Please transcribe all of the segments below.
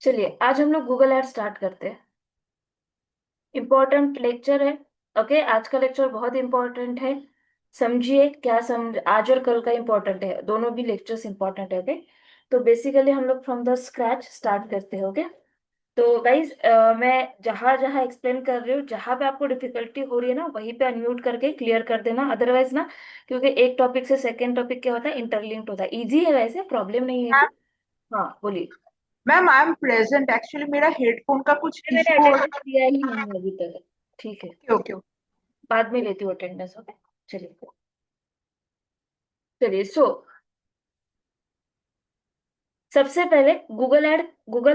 चलिए आज हम लोग गूगल एड स्टार्ट करते हैं। इम्पोर्टेंट लेक्चर है। ओके, आज का लेक्चर बहुत इम्पोर्टेंट है। समझिए क्या समझ, आज और कल का इम्पोर्टेंट है, दोनों भी लेक्चर्स इम्पोर्टेंट है। ओके, तो बेसिकली हम लोग फ्रॉम द स्क्रैच स्टार्ट करते हैं। ओके, तो गाइज मैं जहां जहां एक्सप्लेन कर रही हूँ, जहां पे आपको डिफिकल्टी हो रही है ना, वहीं पे अनम्यूट करके क्लियर कर देना, अदरवाइज ना, क्योंकि एक टॉपिक से सेकेंड टॉपिक क्या होता है, इंटरलिंक्ड होता है। इजी है, वैसे प्रॉब्लम नहीं है मैम कुछ। हाँ बोलिए। Ma'am I am present. Actually मेरा हेडफोन का कुछ मैंने इशू हो रहा अटेंडेंस दिया ही नहीं है अभी तक। ठीक है, है। Okay okay. बाद में लेती हूँ अटेंडेंस। ओके, चलिए। चलिए सबसे पहले गूगल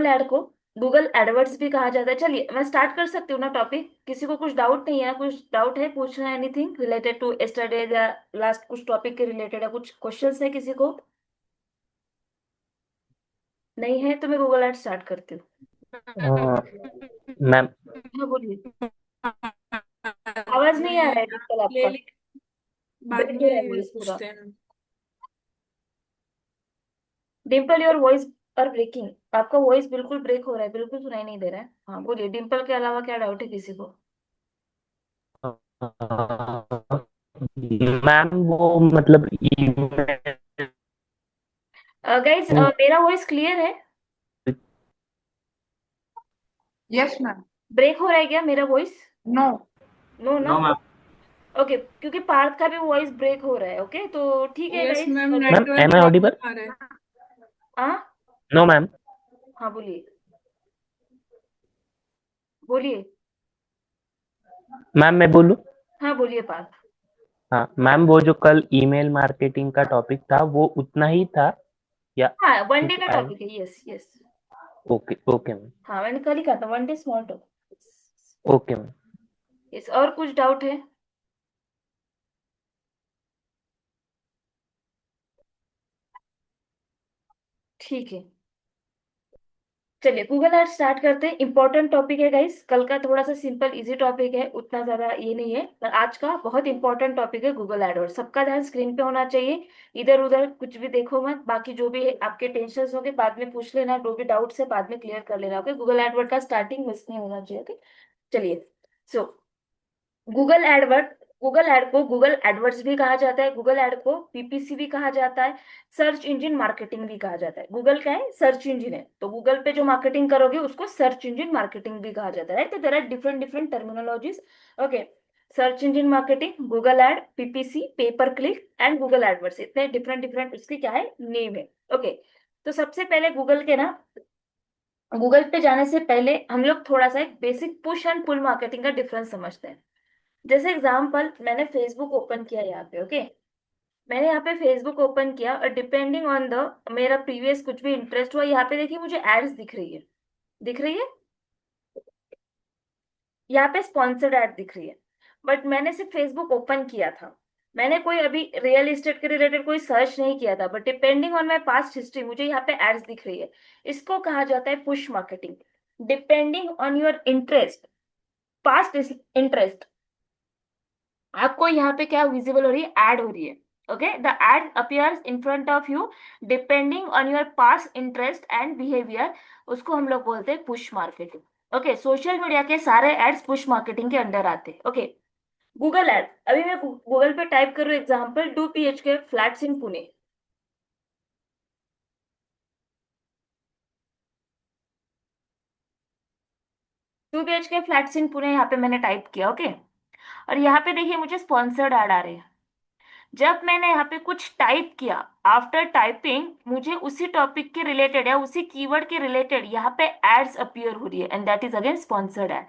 एड को गूगल एडवर्ड्स भी कहा जाता है। चलिए मैं स्टार्ट कर सकती हूँ ना टॉपिक। किसी को कुछ डाउट नहीं है ना, कुछ डाउट है पूछना है, एनीथिंग रिलेटेड टू यस्टरडे या लास्ट कुछ टॉपिक के रिलेटेड है, कुछ क्वेश्चंस है किसी को? नहीं है तो मैं गूगल एड स्टार्ट करती हूँ। मैम हाँ बोलिए। आवाज नहीं आ रहा है डिम्पल ले आपका। ले बाद ब्रेक हो रहा है में वॉइस पूरा। पूछते हैं। Dimple your voice are breaking. आपका वॉइस बिल्कुल ब्रेक हो रहा है, बिल्कुल सुनाई नहीं दे रहा है। हाँ बोलिए, डिम्पल के अलावा क्या डाउट है किसी को? मैम वो मतलब email- गाइज मेरा वॉइस क्लियर है? Yes ma'am. ब्रेक हो रहा है क्या मेरा वॉइस? नो। नो ना? No ma'am. ओके, क्योंकि पार्थ का भी वॉइस ब्रेक हो रहा है। ओके, तो ठीक है यस गाइज, मैम, चलो। Ma'am network am I audible? Problem आ रहा है। हाँ। No ma'am. हाँ बोलिए, बोलिए। मैम मैं बोलूँ? हाँ बोलिए पार्थ। हाँ मैम, वो जो कल ईमेल मार्केटिंग का टॉपिक था वो उतना ही था या हाँ, वन डे कुछ का ऐड? टॉपिक है, yes yes. Okay okay ma'am. हाँ मैंने कल ही कहा था, one day small topic. Okay ma'am. Yes, और कुछ डाउट है? ठीक है, चलिए गूगल एड स्टार्ट करते हैं। इंपॉर्टेंट टॉपिक है गाइस। कल का थोड़ा सा सिंपल इजी टॉपिक है, उतना ज्यादा ये नहीं है, पर आज का बहुत इंपॉर्टेंट टॉपिक है गूगल एड। और सबका ध्यान स्क्रीन पे होना चाहिए, इधर उधर कुछ भी देखो मत। बाकी जो भी आपके टेंशन होंगे बाद में पूछ लेना, जो भी डाउट्स है बाद में क्लियर कर लेना। ओके, गूगल एडवर्ड का स्टार्टिंग मिस नहीं होना चाहिए। ओके, चलिए। सो गूगल एडवर्ड गूगल एड को गूगल एडवर्ड्स भी कहा जाता है, गूगल एड को पीपीसी भी कहा जाता है, सर्च इंजन मार्केटिंग भी कहा जाता है। गूगल क्या है? सर्च इंजन है, तो गूगल पे जो मार्केटिंग करोगे उसको सर्च इंजन मार्केटिंग भी कहा जाता है। तो there are different different terminologies. Okay, search engine marketing, Google ad, PPC, pay per click and Google AdWords, इतने डिफरेंट डिफरेंट उसकी क्या है, नेम है। ओके, तो सबसे पहले गूगल के ना, गूगल पे जाने से पहले हम लोग थोड़ा सा एक basic push and pull marketing का डिफरेंस समझते हैं। जैसे एग्जाम्पल, मैंने फेसबुक ओपन किया यहाँ पे। ओके, मैंने यहाँ पे फेसबुक ओपन किया और डिपेंडिंग ऑन द मेरा प्रीवियस कुछ भी इंटरेस्ट हुआ, यहाँ पे देखिए मुझे एड्स दिख रही है। दिख रही है? यहाँ पे स्पॉन्सर्ड एड दिख रही है। बट मैंने सिर्फ फेसबुक ओपन किया था, मैंने कोई अभी रियल एस्टेट के रिलेटेड कोई सर्च नहीं किया था, but depending on my past history मुझे यहाँ पे एड्स दिख रही है। इसको कहा जाता है push marketing. Depending on your interest, past interest, आपको यहाँ पे क्या विजिबल हो रही है, ऐड हो रही है। Okay, the ad appears in front of you depending on your past interest and behaviour, उसको हम लोग बोलते हैं push marketing. Okay, social media के सारे एड्स पुश मार्केटिंग के अंडर आते हैं। ओके, गूगल एड, अभी मैं गूगल पे टाइप करूँ एग्जाम्पल, 2 BHK फ्लैट्स इन पुणे। 2 BHK फ्लैट्स इन पुणे यहाँ पे मैंने टाइप किया। ओके, और यहाँ पे देखिए मुझे स्पॉन्सर्ड ऐड आ रहे हैं। जब मैंने यहाँ पे कुछ टाइप किया, आफ्टर टाइपिंग मुझे उसी टॉपिक के रिलेटेड या उसी कीवर्ड के रिलेटेड यहाँ पे एड्स अपीयर हो रही है, and that is again sponsored ad.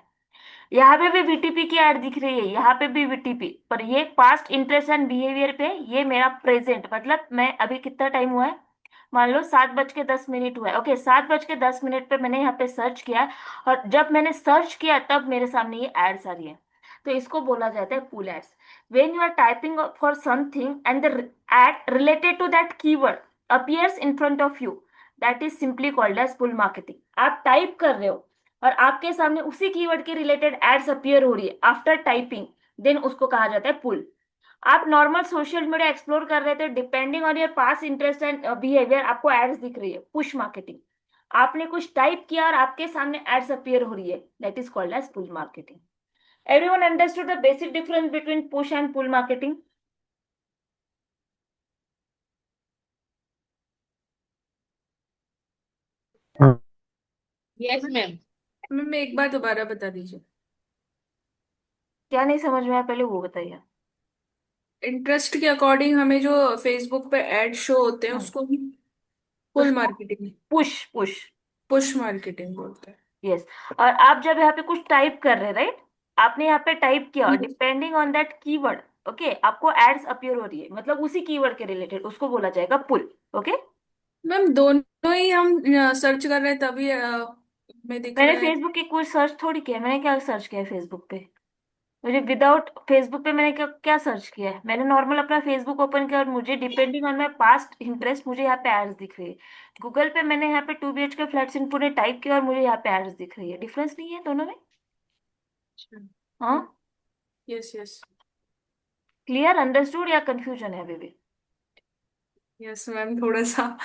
यहाँ पे भी वीटीपी की एड दिख रही है, यहाँ पे भी वीटीपी, पर ये पास्ट इंटरेस्ट एंड बिहेवियर पे, ये मेरा प्रेजेंट, मतलब मैं अभी कितना टाइम हुआ है, मान लो 7:10 हुआ है। ओके, 7:10 पे मैंने यहाँ पे सर्च किया, और जब मैंने सर्च किया तब मेरे सामने ये एड्स आ रही है। तो इसको बोला जाता है पुल ads. when you are typing for something and the ad related to that keyword appears in front of you, that is simply called as pull marketing। आप टाइप कर रहे हो और आपके सामने उसी कीवर्ड के रिलेटेड एड्स अपीयर हो रही है आफ्टर टाइपिंग, देन उसको कहा जाता है पुल। आप नॉर्मल सोशल मीडिया एक्सप्लोर कर रहे थे, depending on your past interest and behaviour आपको एड्स दिख रही है, पुश मार्केटिंग। आपने कुछ टाइप किया और आपके सामने एड्स अपीयर हो रही है, that is called as pull marketing. Everyone understood the basic difference between push and pull marketing? Yes ma'am. Ma'am एक बार दोबारा बता दीजिए। क्या नहीं समझ में आया, पहले वो बताइए। इंटरेस्ट के अकॉर्डिंग हमें जो फेसबुक पे एड शो होते हैं हम्म, उसको हम पुल उसको marketing, push push. Push marketing बोलते हैं। यस। और आप जब यहाँ पे कुछ टाइप कर रहे हैं, राइट, आपने यहाँ पे टाइप किया, hmm. Depending on that keyword, okay, आपको एड्स अपीयर हो रही है, मतलब उसी कीवर्ड के रिलेटेड, उसको बोला जाएगा पुल। ओके। मैम दोनों ही हम सर्च कर रहे हैं तभी में दिख मैंने रहा है। फेसबुक की कोई सर्च थोड़ी किया है, मैंने क्या सर्च किया है फेसबुक पे? मुझे विदाउट फेसबुक पे मैंने क्या क्या सर्च किया है? मैंने नॉर्मल अपना फेसबुक ओपन किया और मुझे depending on my past interest मुझे यहाँ पे एड्स दिख रही है। गूगल पे मैंने यहाँ पे 2 BHK फ्लैट्स इन पुणे टाइप किया और मुझे यहाँ पे एड्स दिख रही है। डिफरेंस नहीं है दोनों में? हाँ। Yes yes. क्लियर, अंडरस्टूड, या कंफ्यूजन है अभी भी? यस मैम थोड़ा सा।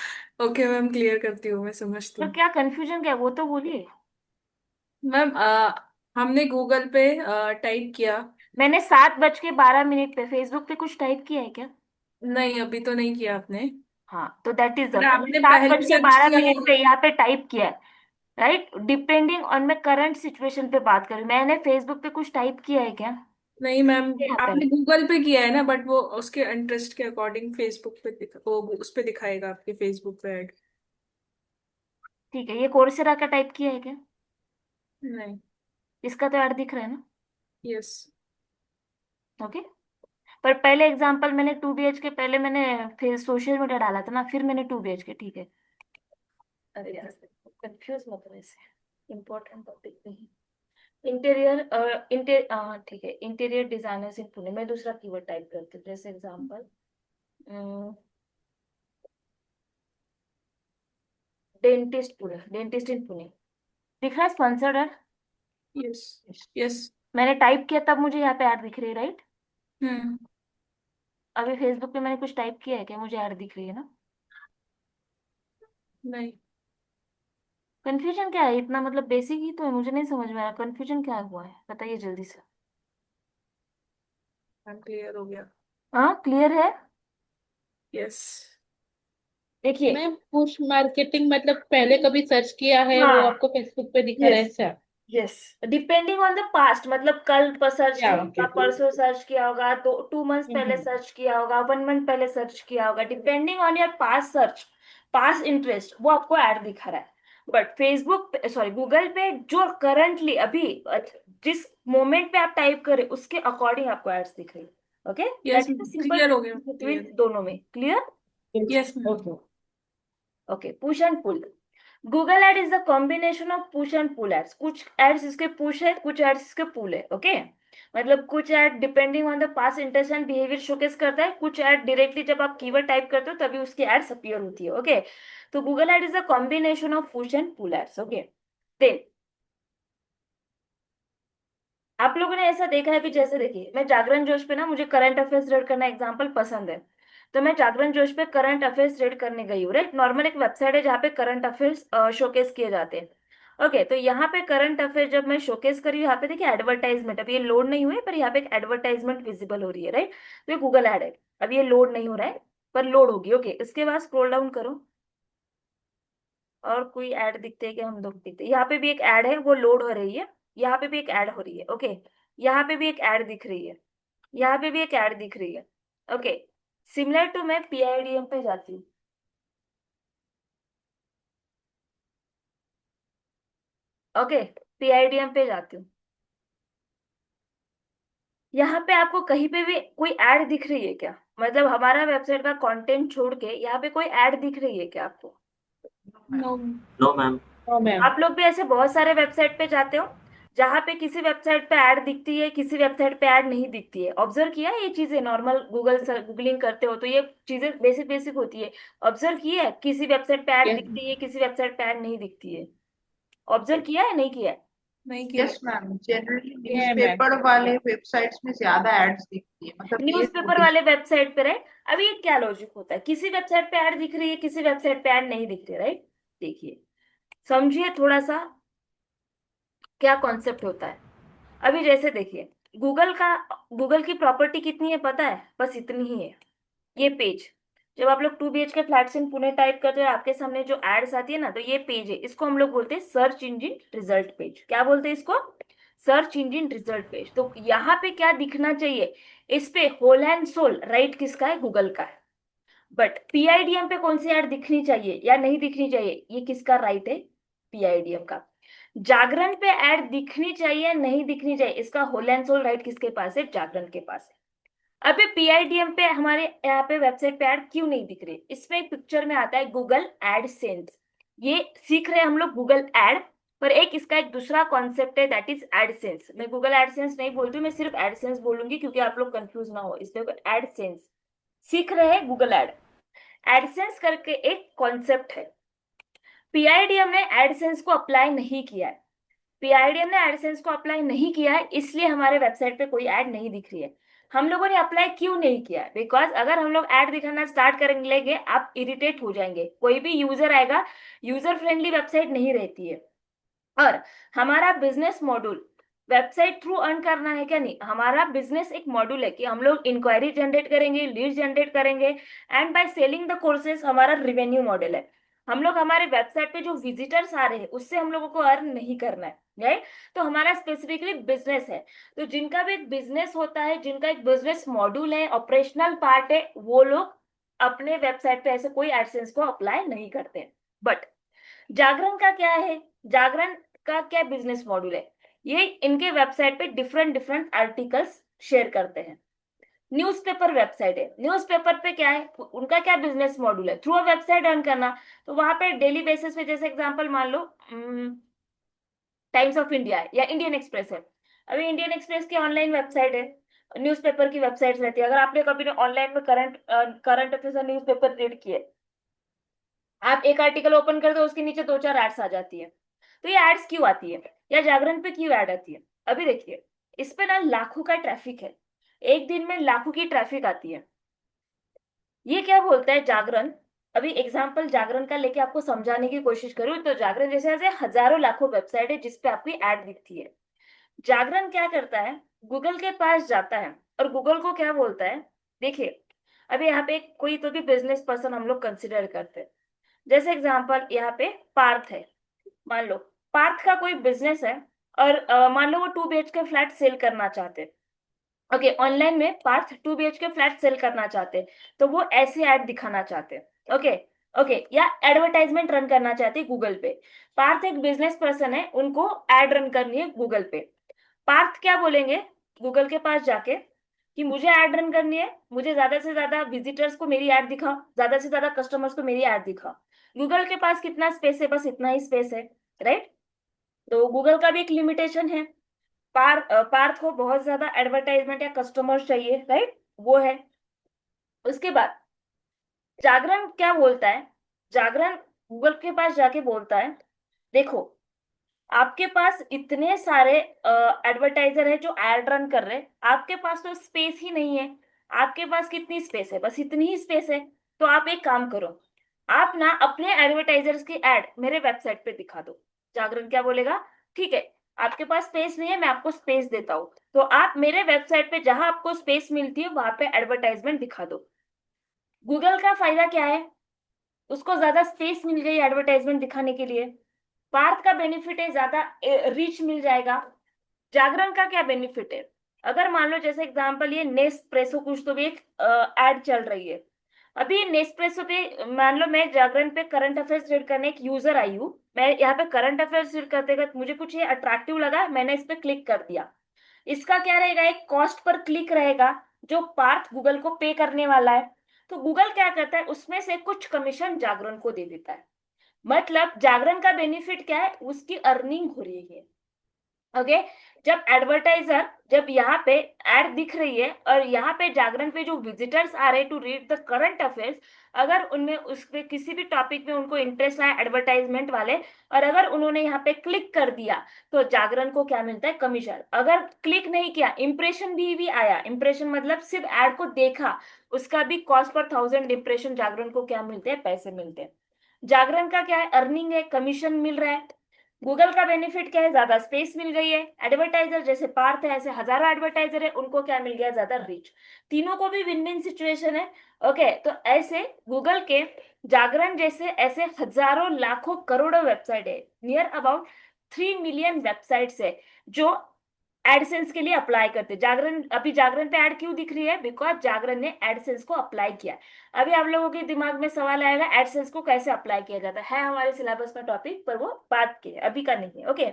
ओके मैम क्लियर करती हूँ, मैं समझती तो हूँ। क्या कंफ्यूजन क्या है वो तो बोलिए। मैम हमने गूगल पे टाइप किया। मैंने 7:12 पे फेसबुक पे कुछ टाइप किया है क्या? नहीं अभी तो नहीं किया आपने। हाँ, तो दैट इज पर मैंने आपने सात पहले बज के सर्च बारह किया मिनट पे होगा। यहाँ पे टाइप किया है, राइट, डिपेंडिंग ऑन मैं करंट सिचुएशन पे बात करूँ, मैंने फेसबुक पे कुछ टाइप किया है क्या? नहीं मैम यहाँ पे आपने गूगल पे किया है ना, बट वो उसके इंटरेस्ट के अकॉर्डिंग फेसबुक पे वो उस पे दिखाएगा आपके फेसबुक पे ऐड। ठीक है, ये कोर्सेरा का टाइप किया है क्या? नहीं। इसका तो ऐड दिख रहा है ना? यस। ओके। पर पहले एग्जांपल मैंने 2 BHK, पहले मैंने फिर सोशल मीडिया डाला था ना, फिर मैंने 2 BHK, ठीक है। अरे यार, कंफ्यूज मत हो ऐसे, इम्पोर्टेंट टॉपिक नहीं। इंटीरियर ठीक है, इंटीरियर डिजाइनर्स इन पुणे, मैं दूसरा कीवर्ड टाइप करती हूँ, जैसे एग्जांपल डेंटिस्ट पुणे, डेंटिस्ट इन पुणे, दिख रहा है स्पॉन्सर्ड है? Yes yes. मैंने टाइप किया तब मुझे यहाँ पे ऐड दिख रही है, राइट? हम्म। अभी फेसबुक पे मैंने कुछ टाइप किया है क्या, मुझे ऐड दिख रही है ना? नहीं कंफ्यूजन क्या है इतना, मतलब बेसिक ही तो है, मुझे नहीं समझ में आ रहा कंफ्यूजन क्या हुआ है, बताइए जल्दी से। मैम क्लियर हो गया। हाँ, क्लियर है। यस। देखिए। मैम पुश मार्केटिंग मतलब पहले कभी सर्च किया है वो हाँ। आपको फेसबुक पे दिखा रहा है यस। ऐसा? Yes. Depending on the past, मतलब कल पर सर्च या किया ओके। होगा, परसों सर्च किया होगा, तो 2 मंथ्स पहले हम्म। सर्च किया होगा, 1 मंथ पहले सर्च किया होगा, depending on your past search, past interest, वो आपको ऐड दिखा रहा है। बट फेसबुक पे, सॉरी, गूगल पे जो करंटली अभी जिस मोमेंट पे आप टाइप करें उसके अकॉर्डिंग आपको एड्स दिख रही है। Okay, yes that is the simple clear हो गया, बिटवीन क्लियर। दोनों में। Clear? Yes ma'am. Okay. Okay, push and pull. Google ad is the combination of push and pull ads, कुछ एड्स इसके पुश है, कुछ एड्स इसके पुल है। ओके, मतलब कुछ ad depending on the past interest and behaviour showcase करता है, कुछ एड डायरेक्टली जब आप कीवर्ड टाइप करते हो तभी उसकी एड्स अपीयर होती है। ओके, तो Google ad is the combination of push and pull ads. Okay, then आप लोगों ने ऐसा देखा है भी, जैसे देखिए, मैं जागरण जोश पे ना, मुझे करंट अफेयर्स रीड करना एग्जाम्पल पसंद है, तो मैं जागरण जोश पे करंट अफेयर्स रीड करने गई हूँ, राइट। नॉर्मल एक वेबसाइट है जहाँ पे करंट अफेयर्स शोकेस किए जाते हैं। ओके, तो यहाँ पे करंट अफेयर जब मैं शोकेस करी, यहाँ पे देखिए एडवर्टाइजमेंट, अब ये लोड नहीं हुए पर यहाँ पे एक एडवर्टाइजमेंट विजिबल हो रही है, राइट। तो ये गूगल एड है, अब ये लोड नहीं हो रहा है पर लोड होगी। ओके, इसके बाद स्क्रॉल डाउन करो, और कोई ऐड दिखते हैं कि हम लोग दिखते हैं, यहाँ पे भी एक ऐड है, वो लोड हो रही है, यहाँ पे भी एक ऐड हो रही है। ओके, यहाँ पे भी एक ऐड दिख रही है, यहाँ पे भी एक ऐड दिख रही है। ओके, सिमिलर टू मैं PIDM पे जाती हूँ। ओके, PIDM पे जाती हूँ, यहाँ पे आपको कहीं पे भी कोई ऐड दिख रही है क्या? मतलब हमारा वेबसाइट का कंटेंट छोड़ के यहाँ पे कोई ऐड दिख रही है क्या आपको? नो। No ma'am. हाँ मैम। आप लोग भी ऐसे बहुत सारे वेबसाइट पे जाते हो जहाँ पे किसी वेबसाइट पे ऐड दिखती है, किसी वेबसाइट पे ऐड नहीं दिखती है। ऑब्जर्व किया है ये चीजें? नॉर्मल गूगलिंग करते हो तो ये चीजें बेसिक बेसिक होती है। ऑब्जर्व किया है किसी वेबसाइट पे ऐड यस। दिखती है, किसी वेबसाइट पे ऐड नहीं दिखती है? ऑब्जर्व किया है, नहीं किया है? नहीं किया। यस मैम, जनरली ये है मैम। न्यूज़पेपर वाले वेबसाइट्स में ज्यादा एड्स दिखती है, मतलब ये न्यूज़पेपर नोटिस। वाले वेबसाइट पे, राइट। अभी ये क्या लॉजिक होता है, किसी वेबसाइट पे ऐड दिख रही है, किसी वेबसाइट पे ऐड नहीं दिख रही, राइट। देखिए, समझिए थोड़ा सा क्या कॉन्सेप्ट होता है। अभी जैसे देखिए, गूगल की प्रॉपर्टी कितनी है पता है? बस इतनी ही है। ये पेज, जब आप लोग 2 BHK फ्लैट्स इन पुणे टाइप करते हैं, आपके सामने जो एड्स आती है ना, तो ये पेज है, इसको हम लोग बोलते हैं सर्च इंजिन रिजल्ट पेज। क्या बोलते हैं इसको? Search engine result page. तो यहाँ पे क्या दिखना चाहिए? इस पे होल एंड सोल राइट किसका है? गूगल का है। बट पीआईडीएम पे कौन सी ऐड दिखनी चाहिए या नहीं दिखनी चाहिए? ये किसका राइट है? पीआईडीएम का। जागरण पे ऐड दिखनी चाहिए नहीं दिखनी चाहिए, इसका होल एंड सोल राइट किसके पास है? जागरण के पास है। अबे पीआईडीएम पे हमारे यहाँ पे वेबसाइट पे ऐड क्यों नहीं दिख रही? इसमें एक पिक्चर में आता है गूगल एडसेंस। ये सीख रहे हैं हम लोग गूगल एड, पर इसका एक दूसरा कॉन्सेप्ट है, दैट इज एडसेंस। मैं गूगल एडसेंस नहीं बोलती हूँ, मैं सिर्फ एडसेंस बोलूंगी क्योंकि आप लोग कंफ्यूज ना हो, इसलिए एडसेंस सीख रहे हैं गूगल एड। एडसेंस करके एक कॉन्सेप्ट है, पीआईडीएम ने एडसेंस को अप्लाई नहीं किया है। पीआईडीएम ने एडसेंस को अप्लाई नहीं किया है, इसलिए हमारे वेबसाइट पे कोई ऐड नहीं दिख रही है। हम लोगों ने अप्लाई क्यों नहीं किया है? बिकॉज अगर हम लोग ऐड दिखाना स्टार्ट करेंगे आप इरिटेट हो जाएंगे, कोई भी यूजर आएगा, यूजर फ्रेंडली वेबसाइट नहीं रहती है। और हमारा business module website through earn करना है क्या? नहीं, हमारा बिजनेस एक मॉड्यूल है कि हम लोग इंक्वायरी जनरेट करेंगे, लीड जनरेट करेंगे, and by selling the courses हमारा रिवेन्यू मॉडल है। हम लोग हमारे वेबसाइट पे जो विजिटर्स आ रहे हैं उससे हम लोगों को अर्न नहीं करना है, राइट? तो हमारा स्पेसिफिकली बिजनेस है। तो जिनका भी एक बिजनेस होता है, जिनका एक बिजनेस मॉड्यूल है, ऑपरेशनल पार्ट है, वो लोग अपने वेबसाइट पे ऐसे कोई एडसेंस को अप्लाई नहीं करते। बट जागरण का क्या है? जागरण का क्या बिजनेस मॉड्यूल है? ये इनके वेबसाइट पे डिफरेंट डिफरेंट आर्टिकल्स शेयर करते हैं। न्यूज़पेपर वेबसाइट है, न्यूज़पेपर पे क्या है उनका? क्या बिजनेस मॉड्यूल है? थ्रू अ वेबसाइट अर्न करना। तो वहां पे डेली बेसिस पे, जैसे एग्जांपल मान लो टाइम्स ऑफ इंडिया है या इंडियन एक्सप्रेस है। अभी इंडियन एक्सप्रेस की ऑनलाइन वेबसाइट है, न्यूज़पेपर की वेबसाइट रहती है। अगर आपने कभी ऑनलाइन में करंट अफेयर्स और न्यूज़पेपर रीड किए, आप एक आर्टिकल ओपन कर दो, उसके नीचे 2-4 एड्स आ जाती है। तो ये एड्स क्यों आती है या जागरण पे क्यों ऐड आती है? अभी देखिए, इस पे ना लाखों का ट्रैफिक है, एक दिन में लाखों की ट्रैफिक आती है। ये क्या बोलता है जागरण? अभी एग्जांपल जागरण का लेके आपको समझाने की कोशिश करूं तो जागरण जैसे ऐसे हजारों लाखों वेबसाइट है जिसपे आपकी ऐड दिखती है। जागरण क्या करता है? गूगल के पास जाता है और गूगल को क्या बोलता है? देखिए, अभी यहाँ पे कोई तो भी बिजनेस पर्सन हम लोग कंसिडर करते हैं। जैसे एग्जांपल यहाँ पे पार्थ है, मान लो पार्थ का कोई बिजनेस है और मान लो वो 2 BHK फ्लैट सेल करना चाहते हैं। ओके, ऑनलाइन में पार्थ 2 BHK फ्लैट सेल करना चाहते हैं, तो वो ऐसे ऐड दिखाना चाहते हैं। ओके, ओके, या एडवर्टाइजमेंट रन करना चाहते हैं गूगल पे। पार्थ एक बिजनेस पर्सन है, उनको एड रन करनी है गूगल पे। पार्थ क्या बोलेंगे गूगल के पास जाके कि मुझे ऐड रन करनी है, मुझे ज्यादा से ज्यादा विजिटर्स को मेरी ऐड दिखाओ, ज्यादा से ज्यादा कस्टमर्स को मेरी ऐड दिखाओ। गूगल के पास कितना स्पेस है? बस इतना ही स्पेस है, राइट? तो गूगल का भी एक लिमिटेशन है। पार्थ को बहुत ज्यादा एडवर्टाइजमेंट या कस्टमर्स चाहिए, राइट? वो है। उसके बाद जागरण क्या बोलता है? जागरण गूगल के पास जाके बोलता है, देखो आपके पास इतने सारे एडवर्टाइजर है जो एड रन कर रहे हैं, आपके पास तो स्पेस ही नहीं है। आपके पास कितनी स्पेस है? बस इतनी ही स्पेस है। तो आप एक काम करो, आप ना अपने एडवर्टाइजर्स की एड मेरे वेबसाइट पे दिखा दो। जागरण क्या बोलेगा? ठीक है, आपके पास स्पेस नहीं है, मैं आपको स्पेस देता हूँ, तो आप मेरे वेबसाइट पे जहां आपको स्पेस मिलती है वहां पे एडवर्टाइजमेंट दिखा दो। गूगल का फायदा क्या है? उसको ज्यादा स्पेस मिल गई एडवर्टाइजमेंट दिखाने के लिए। पार्थ का बेनिफिट है ज्यादा रीच मिल जाएगा। जागरण का क्या बेनिफिट है? अगर मान लो जैसे एग्जांपल ये नेस्प्रेसो कुछ तो भी एक एड चल रही है। अभी नेस्प्रेसो पे मान लो मैं जागरण पे करंट अफेयर्स रीड करने एक यूजर आई हूँ, मैं यहाँ पे करंट अफेयर्स रीड करते करते मुझे कुछ ये अट्रैक्टिव लगा, मैंने इस पे क्लिक कर दिया। इसका क्या रहेगा? एक कॉस्ट पर क्लिक रहेगा जो पार्थ गूगल को पे करने वाला है। तो गूगल क्या करता है? उसमें से कुछ कमीशन जागरण को दे देता है। मतलब जागरण का बेनिफिट क्या है? उसकी अर्निंग हो रही है। ओके, जब यहाँ पे एड दिख रही है और यहाँ पे जागरण पे जो विजिटर्स आ रहे हैं to read the current affairs, अगर उनमें उस पे किसी भी टॉपिक में उनको इंटरेस्ट आया एडवर्टाइजमेंट वाले, और अगर उन्होंने यहाँ पे क्लिक कर दिया तो जागरण को क्या मिलता है? कमीशन। अगर क्लिक नहीं किया, इंप्रेशन भी आया, इंप्रेशन मतलब सिर्फ एड को देखा, उसका भी कॉस्ट पर 1000 इंप्रेशन जागरण को क्या मिलते हैं? पैसे मिलते हैं। जागरण का क्या है, अर्निंग है, कमीशन मिल रहा है। गूगल का बेनिफिट क्या है, ज्यादा स्पेस मिल गई है। एडवर्टाइजर जैसे पार्थ है, ऐसे हजारों एडवर्टाइजर है, उनको क्या मिल गया, ज्यादा रीच। तीनों को भी विन विन सिचुएशन है। ओके, तो ऐसे गूगल के जागरण जैसे ऐसे हजारों लाखों करोड़ों वेबसाइट है, नियर अबाउट 3 मिलियन वेबसाइट्स है जो एडसेंस के लिए अप्लाई करते हैं। जागरण, अभी जागरण पे ऐड क्यों दिख रही है, बिकॉज जागरण ने एडसेंस को अप्लाई किया। अभी आप लोगों के दिमाग में सवाल आएगा एडसेंस को कैसे अप्लाई किया जाता है हमारे सिलेबस में टॉपिक, पर वो बात की है, अभी का नहीं है। ओके,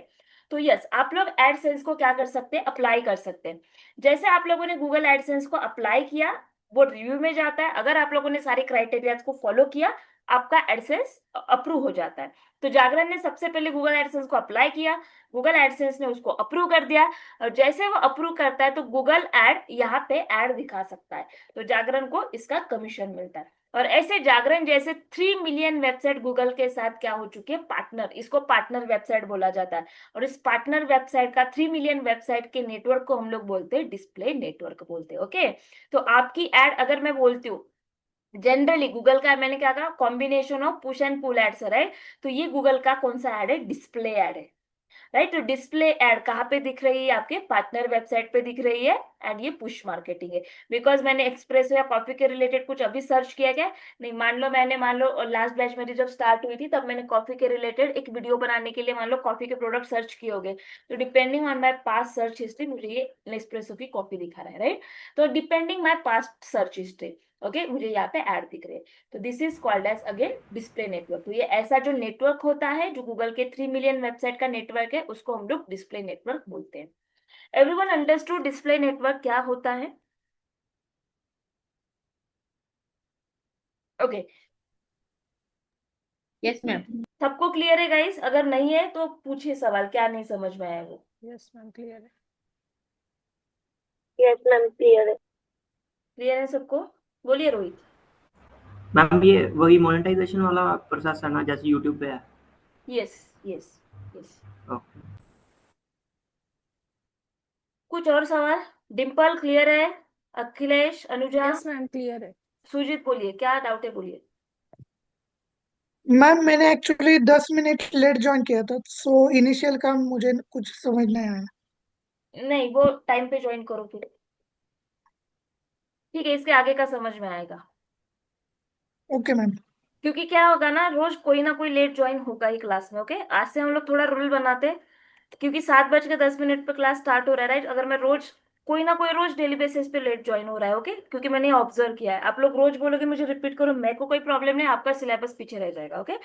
तो यस, आप लोग एडसेंस को क्या कर सकते हैं, अप्लाई कर सकते हैं। जैसे आप लोगों ने गूगल एडसेंस को अप्लाई किया, वो रिव्यू में जाता है। अगर आप लोगों ने सारे क्राइटेरिया को फॉलो किया, आपका एडसेंस अप्रूव हो जाता है। तो जागरण ने सबसे पहले गूगल एडसेंस को अप्लाई किया, गूगल एडसेंस ने उसको अप्रूव कर दिया, और जैसे वो अप्रूव करता है तो गूगल एड यहाँ पे एड दिखा सकता है, तो जागरण को इसका कमीशन मिलता है। और ऐसे जागरण जैसे 3 मिलियन वेबसाइट गूगल के साथ क्या हो चुकी है, पार्टनर, इसको पार्टनर वेबसाइट बोला जाता है। और इस पार्टनर वेबसाइट का 3 मिलियन वेबसाइट के नेटवर्क को हम लोग बोलते हैं डिस्प्ले नेटवर्क बोलते हैं। ओके, तो आपकी एड अगर मैं बोलती हूँ, जनरली गूगल का मैंने क्या कहा, combination of push and pull ads है, राइट। तो ये गूगल का कौन सा एड है, डिस्प्ले एड है, राइट। तो डिस्प्ले एड कहाँ पे दिख रही है, आपके पार्टनर वेबसाइट पे दिख रही है। एंड ये पुश मार्केटिंग है, बिकॉज मैंने एक्सप्रेस या कॉफी के रिलेटेड कुछ अभी सर्च किया क्या, नहीं, मान लो लास्ट बैच मेरी जब स्टार्ट हुई थी, तब मैंने कॉफी के रिलेटेड एक वीडियो बनाने के लिए मान लो कॉफी के प्रोडक्ट सर्च किए होंगे। तो depending on my past search history मुझे ये नेस्प्रेसो की कॉफी दिखा रहा है, राइट। तो depending my past search history, okay, मुझे यहाँ पे ऐड दिख रहे हैं। तो this is called as again display network. तो ये ऐसा जो नेटवर्क होता है, जो गूगल के 3 मिलियन वेबसाइट का नेटवर्क है, उसको हम लोग डिस्प्ले नेटवर्क बोलते हैं। एवरीवन अंडरस्टूड डिस्प्ले नेटवर्क क्या होता है? Okay, yes ma'am. सबको क्लियर है गाइस? अगर नहीं है तो पूछिए सवाल, क्या नहीं समझ में आया वो। यस मैम, क्लियर है। यस मैम, क्लियर है। क्लियर है सबको? बोलिए रोहित। मैम ये वही मोनेटाइजेशन वाला प्रोसेस है ना, जैसे यूट्यूब पे है? Yes, yes, yes. ओके। कुछ और सवाल? डिम्पल क्लियर है? Akhilesh, Anuja, yes ma'am, clear है। सुजीत, बोलिए क्या डाउट है, बोलिए। मैम मैंने एक्चुअली 10 मिनट लेट ज्वाइन किया था, सो इनिशियल का मुझे कुछ समझ नहीं आया। नहीं, वो टाइम पे ज्वाइन करो फिर, ठीक है, इसके आगे का समझ में आएगा। Okay ma'am. क्योंकि क्या होगा ना, रोज कोई ना कोई लेट ज्वाइन होगा ही क्लास में। ओके, आज से हम लोग थोड़ा रूल बनाते हैं, क्योंकि 7:10 पे क्लास स्टार्ट हो रहा है, राइट। अगर मैं रोज, कोई ना कोई रोज डेली बेसिस पे लेट ज्वाइन हो रहा है, ओके, क्योंकि मैंने ऑब्जर्व किया है। आप लोग रोज बोलोगे मुझे रिपीट करो, मेरे को कोई प्रॉब्लम नहीं, आपका सिलेबस पीछे रह जाएगा। Okay,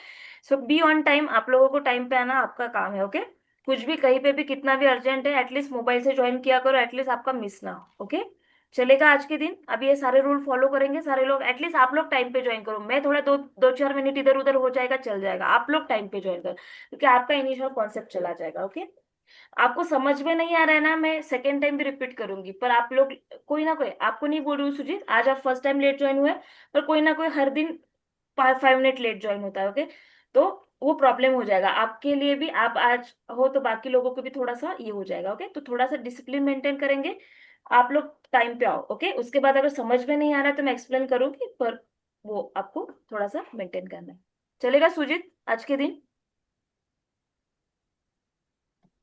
so be on time, आप लोगों को टाइम पे आना आपका काम है। ओके, कुछ भी कहीं पे भी कितना भी अर्जेंट है, एटलीस्ट मोबाइल से ज्वाइन किया करो, एटलीस्ट आपका मिस ना हो। ओके, चलेगा आज के दिन? अभी ये सारे रूल फॉलो करेंगे सारे लोग, एटलीस्ट आप लोग टाइम पे ज्वाइन करो। मैं थोड़ा दो दो चार मिनट इधर उधर हो जाएगा, चल जाएगा, आप लोग टाइम पे ज्वाइन करो, क्योंकि आपका इनिशियल कॉन्सेप्ट चला जाएगा। ओके, आपको समझ में नहीं आ रहा है ना, मैं सेकेंड टाइम भी रिपीट करूंगी, पर आप लोग, कोई ना कोई, आपको नहीं बोल रही हूँ सुजीत, आज आप फर्स्ट टाइम लेट ज्वाइन हुए, पर कोई ना कोई हर दिन 5 मिनट लेट ज्वाइन होता है। ओके, तो वो प्रॉब्लम हो जाएगा आपके लिए भी, आप आज हो तो बाकी लोगों को भी थोड़ा सा ये हो जाएगा। ओके, तो थोड़ा सा डिसिप्लिन मेंटेन करेंगे, आप लोग टाइम पे आओ। ओके, उसके बाद अगर समझ में नहीं आ रहा है तो मैं एक्सप्लेन करूंगी, पर वो आपको थोड़ा सा मेंटेन करना है। चलेगा सुजीत आज के दिन?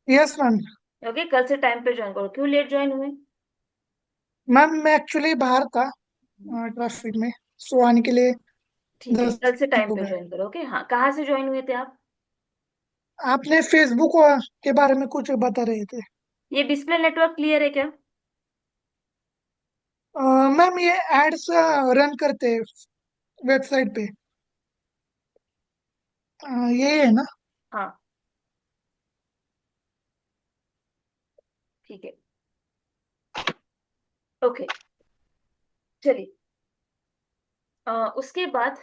Yes ma'am. ओके, कल से टाइम पे ज्वाइन करो। क्यों लेट ज्वाइन हुए? मैम मैं एक्चुअली बाहर था ट्रैफिक में, सो आने के लिए ठीक है, 10 कल से टाइम हो पे गए। ज्वाइन करो। ओके, हाँ, कहाँ से ज्वाइन हुए थे आप? आपने फेसबुक के बारे में कुछ बता रहे थे। ये डिस्प्ले नेटवर्क क्लियर है क्या? मैम ये एड्स रन करते वेबसाइट पे, ये है ना? हाँ, ठीक है, ओके, चलिए। उसके बाद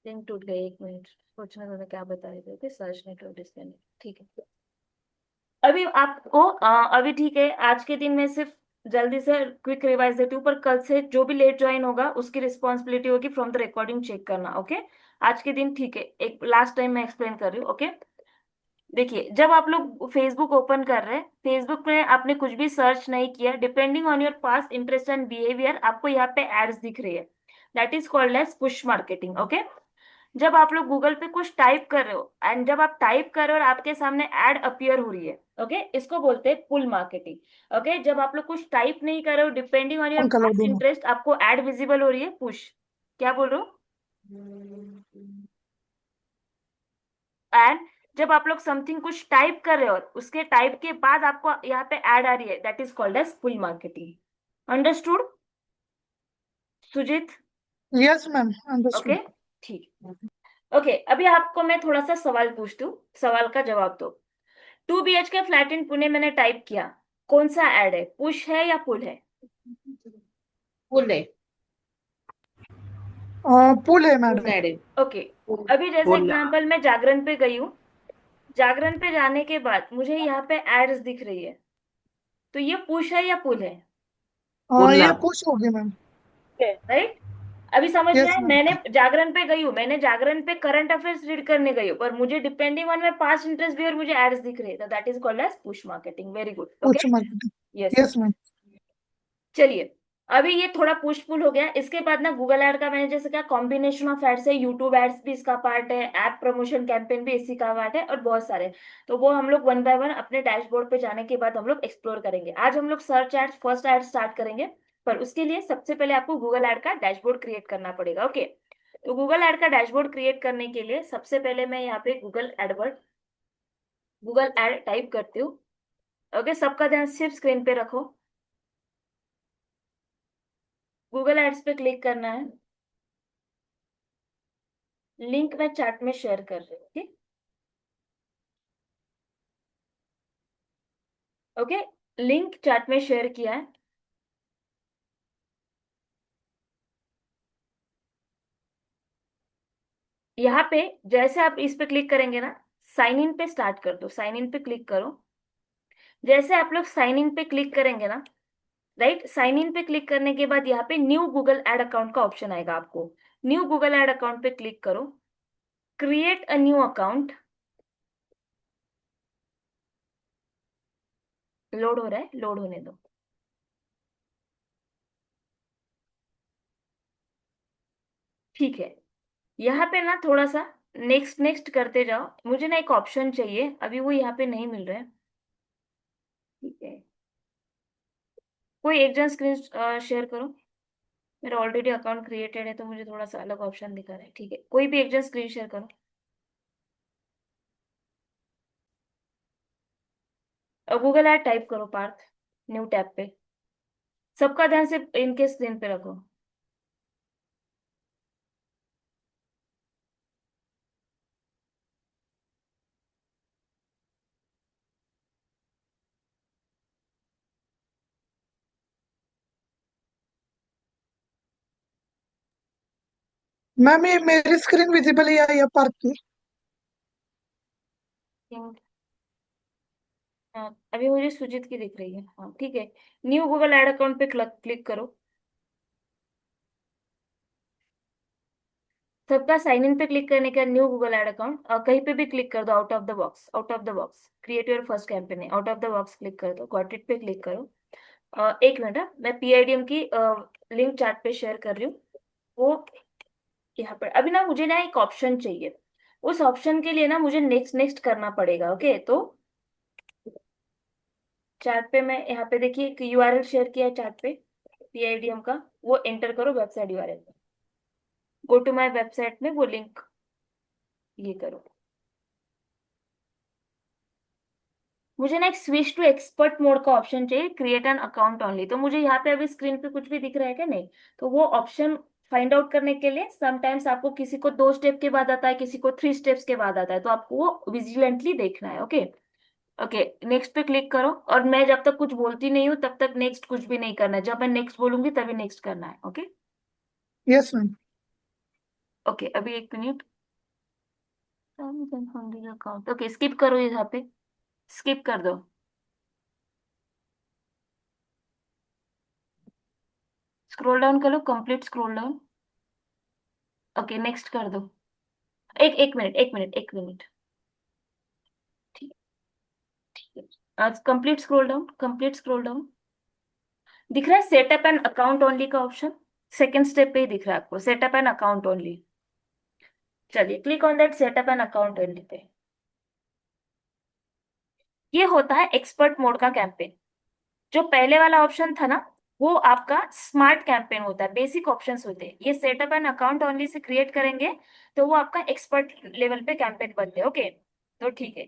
लिंक टूट गई, 1 मिनट सोचना था मैं क्या बता रही थी। Okay, search network display network, ठीक है। अभी आपको अभी ठीक है, आज के दिन में सिर्फ जल्दी से क्विक रिवाइज देती हूँ, पर कल से जो भी लेट ज्वाइन होगा उसकी रिस्पॉन्सिबिलिटी होगी फ्रॉम द रिकॉर्डिंग चेक करना। ओके, आज के दिन ठीक है, एक लास्ट टाइम मैं एक्सप्लेन कर रही हूँ, ओके। देखिए, जब आप लोग फेसबुक ओपन कर रहे हैं, फेसबुक में आपने कुछ भी सर्च नहीं किया, depending on your past interest and behaviour आपको यहाँ पे एड्स दिख रही है, that is called as push marketing, okay. जब आप लोग गूगल पे कुछ टाइप कर रहे हो एंड जब आप टाइप कर रहे हो और आपके सामने एड अपीयर हो रही है, ओके, इसको बोलते हैं पुल मार्केटिंग, ओके। जब आप लोग कुछ टाइप नहीं कर रहे हो, डिपेंडिंग ऑन योर ऑन कर लो पास्ट दोनों। इंटरेस्ट आपको एड विजिबल हो रही है, पुश। क्या बोल रहे हो? एंड जब आप लोग समथिंग कुछ टाइप कर रहे हो, उसके टाइप के बाद आपको यहाँ पे ऐड आ रही है, that is called as pull marketing. Understood Sujit? Yes ma'am, okay, understood. ठीक। ओके, अभी आपको मैं थोड़ा सा सवाल पूछती हूँ, सवाल का जवाब दो। 2 BHK फ्लैट इन पुणे मैंने टाइप किया, कौन सा ऐड है, पुश है या पुल है? पुल है, पुल है पुल मैडम। ऐड है। ओके, अभी जैसे पुल। एग्जांपल मैं जागरण पे गई हूँ, जागरण पे जाने के बाद मुझे यहाँ पे एड्स दिख रही है, तो ये पुश है या पुल है? पुल ये है। पुश होगी मैम। राइट? अभी समझ में यस आया? मैम। मैंने जागरण पे गई हूँ, मैंने जागरण पे करंट अफेयर्स रीड करने गई हूँ, पर मुझे depending on my past interest भी और मुझे एड्स दिख रहे हैं, that is called as push marketing. Very good, okay. Push marketing. Yes. Yes ma'am. चलिए, अभी ये थोड़ा पुश पुल हो गया, इसके बाद ना गूगल ऐड का मैंने जैसे कहा कॉम्बिनेशन ऑफ एड्स है, यूट्यूब एड्स भी इसका पार्ट है, ऐप प्रमोशन कैंपेन भी इसी का पार्ट है, और बहुत सारे। तो वो हम लोग वन बाय वन अपने डैशबोर्ड पे जाने के बाद हम लोग एक्सप्लोर करेंगे। आज हम लोग search ads first ad start करेंगे, पर उसके लिए सबसे पहले आपको गूगल ऐड का डैशबोर्ड क्रिएट करना पड़ेगा, ओके। तो गूगल ऐड का डैशबोर्ड क्रिएट करने के लिए सबसे पहले मैं यहाँ पे गूगल ऐड टाइप करती हूँ, ओके। सबका ध्यान सिर्फ स्क्रीन पे रखो, गूगल एड्स पे क्लिक करना है, लिंक मैं चैट में शेयर कर रही हूँ, ठीक? ओके, लिंक चैट में शेयर किया है। यहाँ पे जैसे आप इस पे क्लिक करेंगे ना, साइन इन पे स्टार्ट कर दो, साइन इन पे क्लिक करो। जैसे आप लोग साइन इन पे क्लिक करेंगे ना, राइट, साइन इन पे क्लिक करने के बाद यहाँ पे न्यू गूगल एड अकाउंट का ऑप्शन आएगा आपको। न्यू गूगल एड अकाउंट पे क्लिक करो, create a new account. Load हो रहा है, लोड होने दो। ठीक है, यहाँ पे ना थोड़ा सा नेक्स्ट नेक्स्ट करते जाओ, मुझे ना एक ऑप्शन चाहिए, अभी वो यहाँ पे नहीं मिल रहा है, ठीक है। कोई एक जन स्क्रीन शेयर करो, मेरा ऑलरेडी अकाउंट क्रिएटेड है तो मुझे थोड़ा सा अलग ऑप्शन दिखा रहा है, ठीक है। कोई भी एक जन स्क्रीन शेयर करो, और गूगल ऐड टाइप करो पार्थ, न्यू टैब पे। सबका ध्यान सिर्फ इनके स्क्रीन पे रखो। मैम ये मेरी स्क्रीन विजिबल है या पार्क की? हाँ, अभी मुझे सुजीत की दिख रही है, हाँ ठीक है। न्यू गूगल ऐड अकाउंट पे क्लिक करो, सबका साइन इन पे क्लिक करने के बाद न्यू गूगल ऐड अकाउंट, कहीं पे भी क्लिक कर दो, out of the box, out of the box create your first campaign, out of the box click कर दो, गॉट इट पे क्लिक करो। एक मिनट, मैं PIDM की लिंक चैट पे शेयर कर रही हूँ, वो यहाँ पर। अभी ना मुझे ना एक ऑप्शन चाहिए, उस ऑप्शन के लिए ना मुझे नेक्स्ट नेक्स्ट करना पड़ेगा, ओके। तो चैट पे मैं यहाँ पे देखिए एक URL शेयर किया है चैट पे, PIDM का, वो एंटर करो website URL, go to my website में वो लिंक ये करो। मुझे ना एक स्विच टू एक्सपर्ट मोड का ऑप्शन चाहिए, क्रिएट एन अकाउंट ओनली। तो मुझे यहाँ पे अभी स्क्रीन पे कुछ भी दिख रहा है क्या? नहीं। तो वो ऑप्शन फाइंड आउट करने के लिए समटाइम्स आपको किसी को 2 स्टेप के बाद आता है, किसी को 3 स्टेप्स के बाद आता है, तो आपको वो विजिलेंटली देखना है, ओके। ओके, नेक्स्ट पे क्लिक करो, और मैं जब तक कुछ बोलती नहीं हूँ तब तक नेक्स्ट कुछ भी नहीं करना है, जब मैं नेक्स्ट बोलूंगी तभी नेक्स्ट करना है, ओके। Yes ma'am. ओके, अभी एक मिनट, अकाउंट, ओके, स्किप करो यहाँ पे, स्किप कर दो, स्क्रॉल डाउन करो, complete scroll down, okay, next कर दो। एक मिनट। ठीक ठीक है। आज कंप्लीट स्क्रॉल डाउन दिख रहा है, सेटअप एन अकाउंट ओनली का ऑप्शन सेकंड स्टेप पे ही दिख रहा है आपको, सेटअप एन अकाउंट ओनली। चलिए click on that setup N account only pay. ये होता है एक्सपर्ट मोड का कैंपेन। जो पहले वाला ऑप्शन था ना, वो आपका स्मार्ट कैंपेन होता है, बेसिक ऑप्शंस होते हैं। ये setup N account only say create करेंगे तो वो आपका एक्सपर्ट लेवल पे कैंपेन बनते हैं। ओके, तो ठीक है।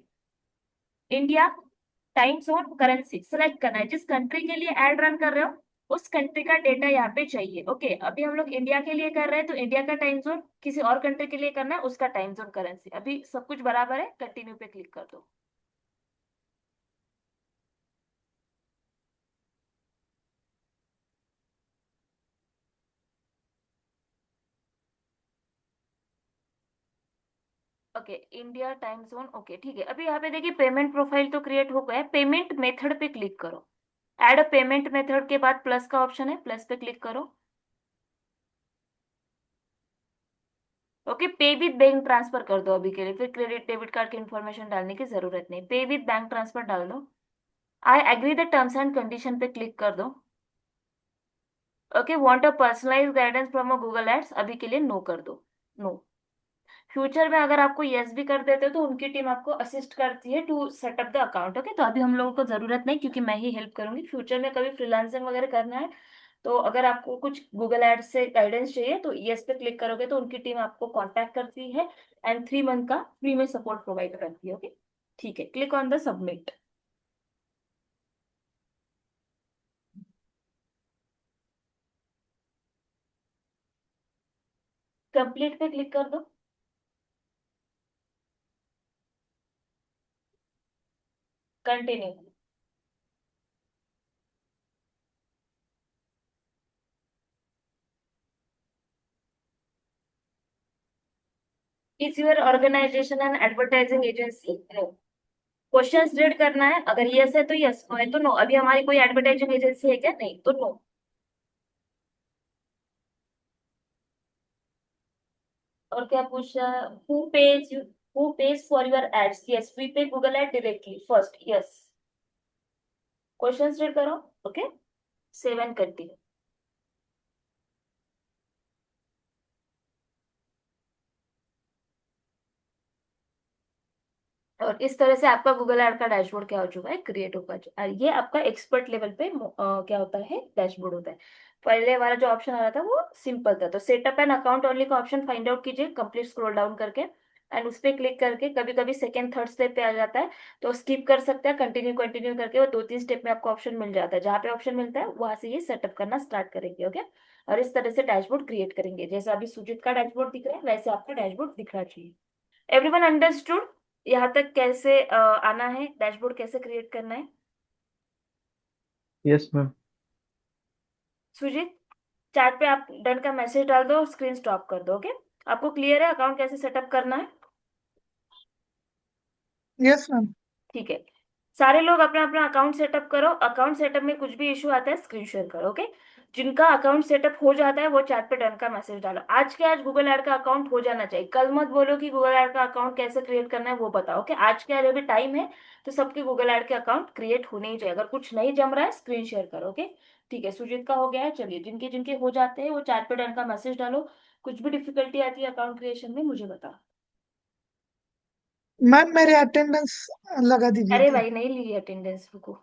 India, time zone, currency select करना है। जिस कंट्री के लिए एड रन कर रहे हो उस कंट्री का डेटा यहाँ पे चाहिए। ओके, अभी हम लोग इंडिया के लिए कर रहे हैं तो इंडिया का टाइम जोन, किसी और कंट्री के लिए करना है उसका टाइम जोन, करेंसी। अभी सब कुछ बराबर है, कंटिन्यू पे क्लिक कर दो। Okay, India time zone. Okay ठीक है। अभी यहाँ पे देखिए पेमेंट प्रोफाइल तो क्रिएट हो गया है। पेमेंट मेथड पे क्लिक करो। ऐड अ पेमेंट मेथड के बाद प्लस का ऑप्शन है, प्लस पे क्लिक करो। ओके, पे विद बैंक ट्रांसफर कर दो अभी के लिए, फिर क्रेडिट डेबिट कार्ड की इन्फॉर्मेशन डालने की जरूरत नहीं। पे विद बैंक ट्रांसफर डाल दो। I agree the terms and condition पे क्लिक कर दो। Okay, want a personalise guidance from a Google ads, अभी के लिए नो कर दो। नो। फ्यूचर में अगर आपको यस भी कर देते हो तो उनकी टीम आपको असिस्ट करती है to setup the account. Okay, तो अभी हम लोगों को जरूरत नहीं, क्योंकि मैं ही हेल्प करूंगी। फ्यूचर में कभी फ्रीलांसिंग वगैरह करना है तो अगर आपको कुछ गूगल एड्स से गाइडेंस चाहिए तो यस पे क्लिक करोगे तो उनकी टीम आपको कांटेक्ट करती है एंड 3 मंथ का फ्री में सपोर्ट प्रोवाइड करती है। ओके ठीक है, click on the submit. Complete पे क्लिक कर दो। Continue. Is your organisation an advertising agency? No. Questions read करना है, अगर यस है तो यस, नो है तो नो। अभी हमारी कोई एडवर्टाइजिंग एजेंसी है क्या? नहीं, तो नो। और क्या पूछा? Who pays for your ads? Yes, we pay Google ad directly first, yes. Questions read करो। Okay, save and continue. और इस तरह से आपका गूगल एड का डैशबोर्ड क्या हो चुका है, क्रिएट होगा। और ये आपका एक्सपर्ट लेवल पे क्या होता है, डैशबोर्ड होता है। पहले वाला जो ऑप्शन आ रहा था वो सिंपल था। तो सेटअप एन अकाउंट ओनली का ऑप्शन फाइंड आउट कीजिए, कंप्लीट स्क्रॉल डाउन करके एंड उस पर क्लिक करके। कभी कभी सेकंड थर्ड स्टेप पे आ जाता है तो स्किप कर सकते हैं, कंटिन्यू कंटिन्यू करके वो 2-3 स्टेप में आपको ऑप्शन मिल जाता है। जहाँ पे ऑप्शन मिलता है वहां से ये सेटअप करना स्टार्ट करेंगे। ओके, और इस तरह से डैशबोर्ड क्रिएट करेंगे। जैसे अभी सुजीत का डैशबोर्ड दिख रहा है वैसे आपका डैशबोर्ड दिखना चाहिए। एवरीवन अंडरस्टूड यहाँ तक? कैसे आना है, डैशबोर्ड कैसे क्रिएट करना है? Yes ma'am. सुजीत, चैट पे आप डन का मैसेज डाल दो, स्क्रीन स्टॉप कर दो। ओके, आपको क्लियर है अकाउंट कैसे सेटअप करना है? Yes ma'am. ठीक है, सारे लोग अपना अपना अकाउंट सेटअप करो। अकाउंट सेटअप में कुछ भी इशू आता है स्क्रीन शेयर करो। ओके, जिनका अकाउंट सेटअप हो जाता है वो चैट पे डन का मैसेज डालो। आज के आज गूगल ऐड का अकाउंट हो जाना चाहिए। कल मत बोलो कि गूगल ऐड का अकाउंट कैसे क्रिएट करना है वो बताओ। ओके, आज के आज अभी टाइम है तो सबके गूगल ऐड के अकाउंट क्रिएट होने ही चाहिए। अगर कुछ नहीं जम रहा है स्क्रीन शेयर करो। ओके ठीक है, सुजीत का हो गया है। चलिए, जिनके जिनके हो जाते हैं वो चैट पे डन का मैसेज डालो। कुछ भी डिफिकल्टी आती है अकाउंट क्रिएशन में मुझे बताओ। मैम मेरे अटेंडेंस लगा दीजिए अरे थे। भाई नहीं ली अटेंडेंस, रुको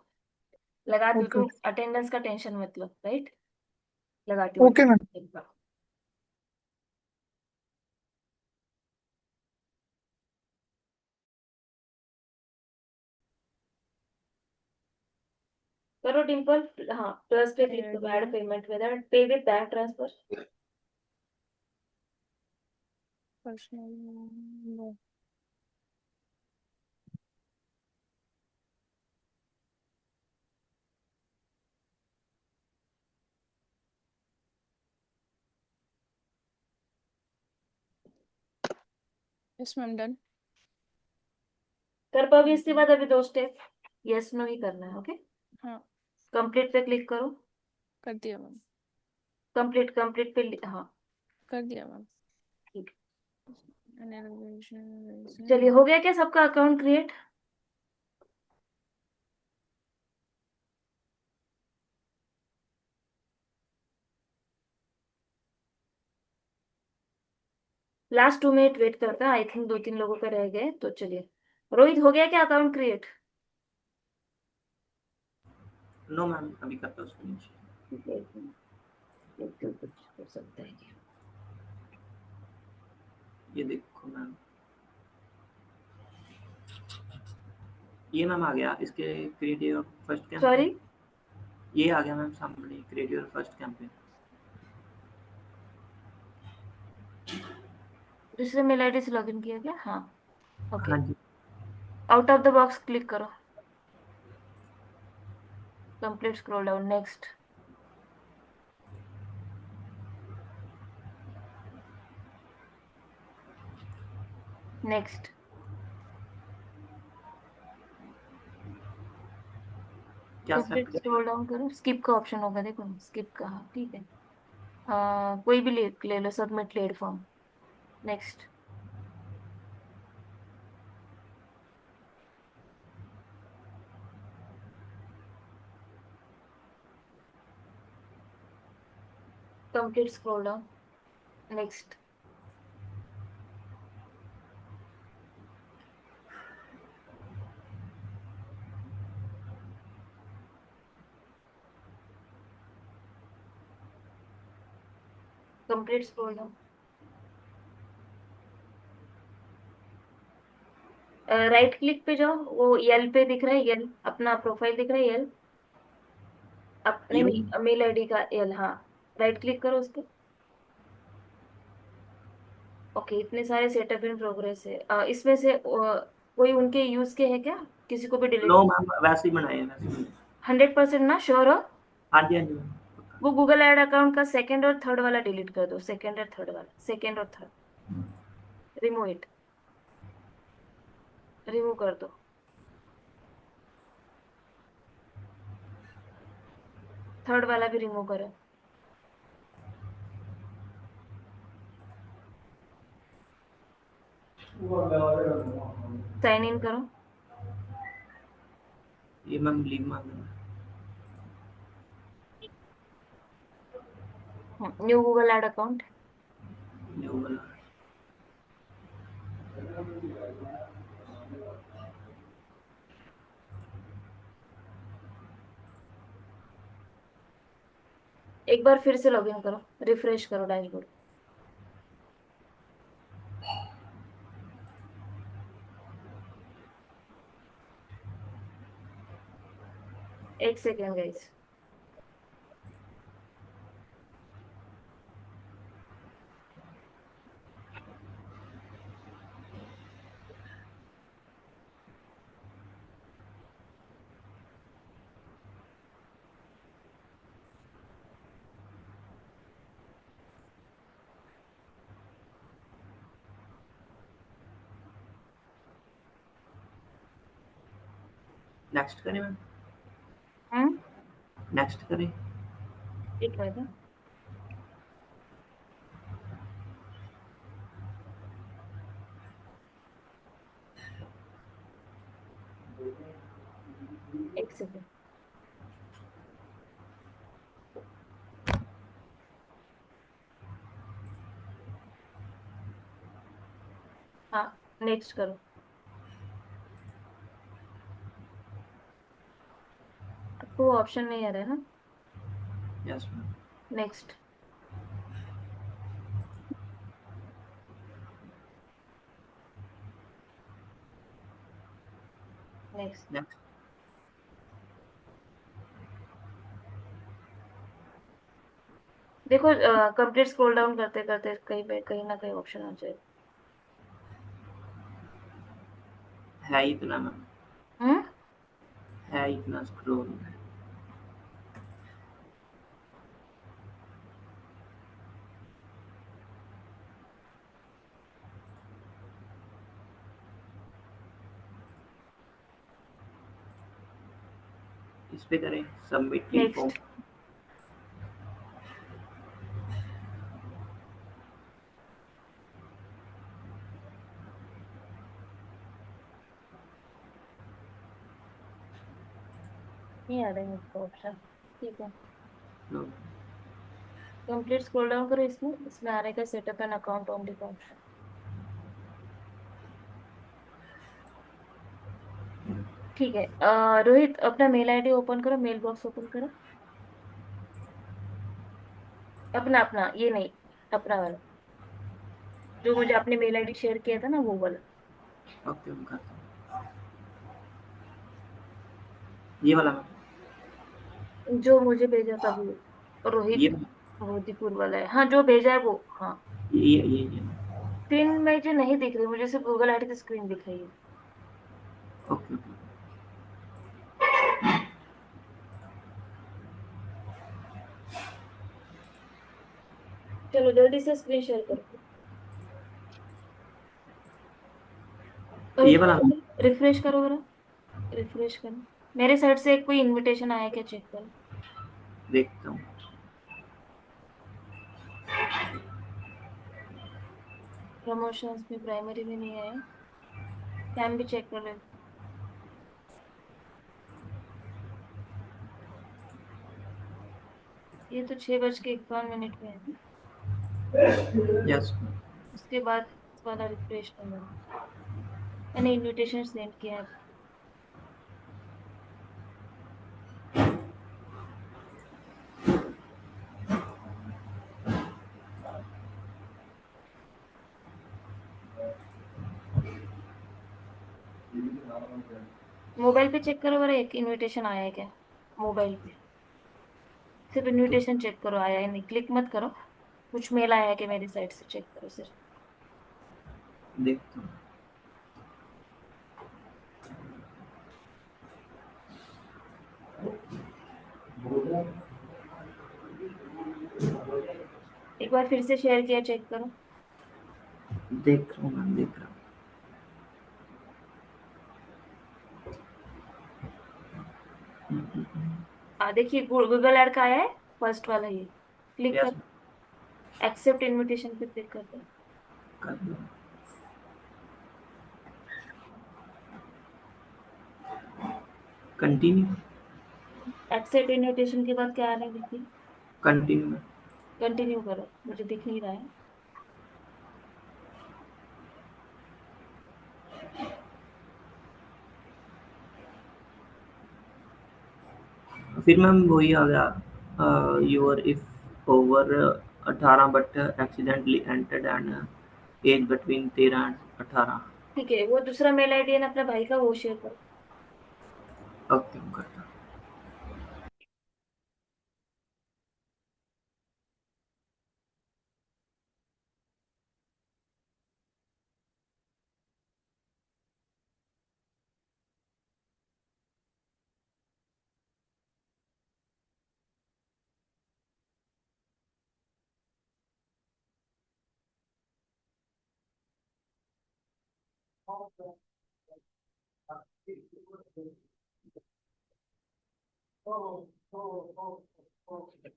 लगाती हूँ। ओके तुम ओके। अटेंडेंस का टेंशन मत लो, राइट? लगाती हूँ ओके मैम। एक बार। करो डिम्पल। हाँ, प्लस पे क्लिक करो, ऐड पेमेंट मेथड, पे with bank transfer. Personal. Yes ma'am, done. कर पाओगे इसके बाद अभी 2 स्टेप यस नो ही करना है। ओके, हाँ, कंप्लीट पे क्लिक करो। कर दिया मैम। कंप्लीट कंप्लीट पे हाँ कर दिया मैम। ठीक चलिए, हो गया क्या सबका account create? Last 2 minute wait करता, आई थिंक 2-3 लोगों का रह गए, तो चलिए। रोहित, हो गया क्या अकाउंट क्रिएट? नो मैम, अभी करता हूँ उसको नीचे। देखते हो कुछ हो सकता है क्या? ये देखो मैम, ये मैम आ गया, इसके create your first sorry, campaign. ये आ गया मैम सामने, क्रिएट योर फर्स्ट कैंपेन। दूसरे मेल आईडी से लॉगिन किया क्या? हाँ, ओके। हाँ जी। Out of the box click करो, complete scroll down, next. Next, क्या कंप्लीट सेलेक्ट स्क्रॉल करें? डाउन करो, स्किप का ऑप्शन होगा, देखो स्किप का, हाँ ठीक है। कोई भी ले लो, submit lead form, next. Complete scroll down, next. Complete scroll down, right click पे जाओ, वो यल पे दिख रहा है, यल अपना प्रोफाइल दिख रहा है, यल अपने ये मेल आईडी का यल, हाँ। राइट क्लिक करो उस पे। ओके, इतने सारे सेटअप इन प्रोग्रेस है, इसमें से कोई उनके यूज के है क्या? किसी को भी डिलीट? नो मैम, वैसे ही बनाए हैं, वैसे ही बनाए हैं। 100% ना श्योर हो? हाँ जी, हाँ जी मैम, पक्का। वो गूगल ऐड अकाउंट का सेकंड और थर्ड वाला डिलीट कर दो, सेकंड और थर्ड वाला, सेकंड और थर्ड, रिमूव इट, रिमूव कर दो। थर्ड वाला भी रिमूव करो, साइन इन करो। ये मैम लीव मांग रहा है। New Google add account, new वाला। एक बार फिर से लॉगिन करो, रिफ्रेश करो डैशबोर्ड। एक सेकेंड गाइस। नेक्स्ट करें मैम? हम्म, नेक्स्ट करें? एक मिनट, एक सेकेंड। हाँ, नेक्स्ट करो। आपको ऑप्शन नहीं आ रहा है ना? Yes ma'am. Next, next. Next. देखो, कंप्लीट स्क्रॉल डाउन करते करते कहीं पे कहीं ना कहीं ऑप्शन आ जाए। है इतना मैम, हम्म, है इतना स्क्रॉल। इस पे करें सबमिट लीड फॉर्म। नेक्स्ट, नहीं आ रहा है मुझको ऑप्शन। ठीक है, लो, कंप्लीट स्क्रॉल डाउन करो, इसमें इसमें आ रहेगा सेटअप एन अकाउंट ओनली का ऑप्शन। ठीक है, रोहित अपना मेल आईडी ओपन करो, मेल बॉक्स ओपन करो। अपना अपना, ये नहीं, अपना वाला, जो मुझे आपने मेल आईडी शेयर किया था ना, वो वाला। ओके हम करता हूँ। ये वाला मैम, जो मुझे भेजा था वो, ये रोहित मोदीपुर वाला है। हाँ, जो भेजा है वो, हाँ। ये स्क्रीन में जो नहीं दिख रही मुझे, सिर्फ गूगल आईडी की स्क्रीन दिख रही है। Okay okay. चलो जल्दी से स्क्रीन शेयर करो। ये वाला रिफ्रेश करो जरा, रिफ्रेश करो। मेरे साइड से कोई इनविटेशन आया क्या, चेक करो। देखता हूँ। प्रमोशंस में प्राइमरी में नहीं आया। टाइम भी चेक कर लो। ये तो 6:51 में है। यस, उसके बाद वाला रिफ्रेश नहीं हुआ। मैंने इनविटेशन सेंड किया है। मोबाइल पे चेक करो जरा, एक इनविटेशन आया है क्या मोबाइल पे। सिर्फ इनविटेशन चेक करो, आया है नहीं, क्लिक मत करो। कुछ मेल आया है कि मेरी साइड से, चेक करो सिर्फ। देखता हूँ। एक बार फिर से शेयर किया, चेक करो। देख रहा हूँ मैम, देख रहा हूँ। देखिए गूगल ऐड का आया है, फर्स्ट वाला ये। क्लिक यस, कर, एक्सेप्ट इनविटेशन पे क्लिक कर दो। कर दिया। कंटिन्यू, एक्सेप्ट इनविटेशन के बाद क्या आ रहा है देखिए। Continue ma'am. कंटिन्यू करो, मुझे दिख नहीं रहा है। फिर मैम वही आ गया, you're if over 18 but accidentally entered an age between 13 and 18। ठीक है, वो दूसरा मेल आईडी है ना अपना भाई का, वो शेयर करो। ओके हम करता हूँ।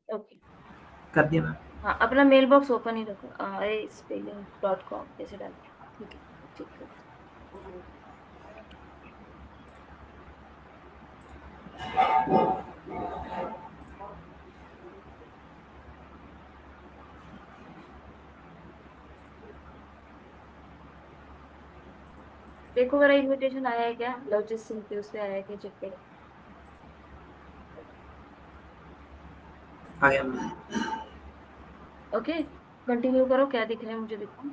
ओके। कर दिया मैम। हाँ, अपना मेल बॉक्स ओपन ही रखो, spelling.com कैसे डालते हैं, ठीक है, ठीक है। देखो मेरा इनविटेशन आया है क्या, लवजिस सिंह पे, उस पे आया है क्या, चेक करो। आ गया मैम। ओके, कंटिन्यू करो, क्या दिख रहा है मुझे दिखाओ।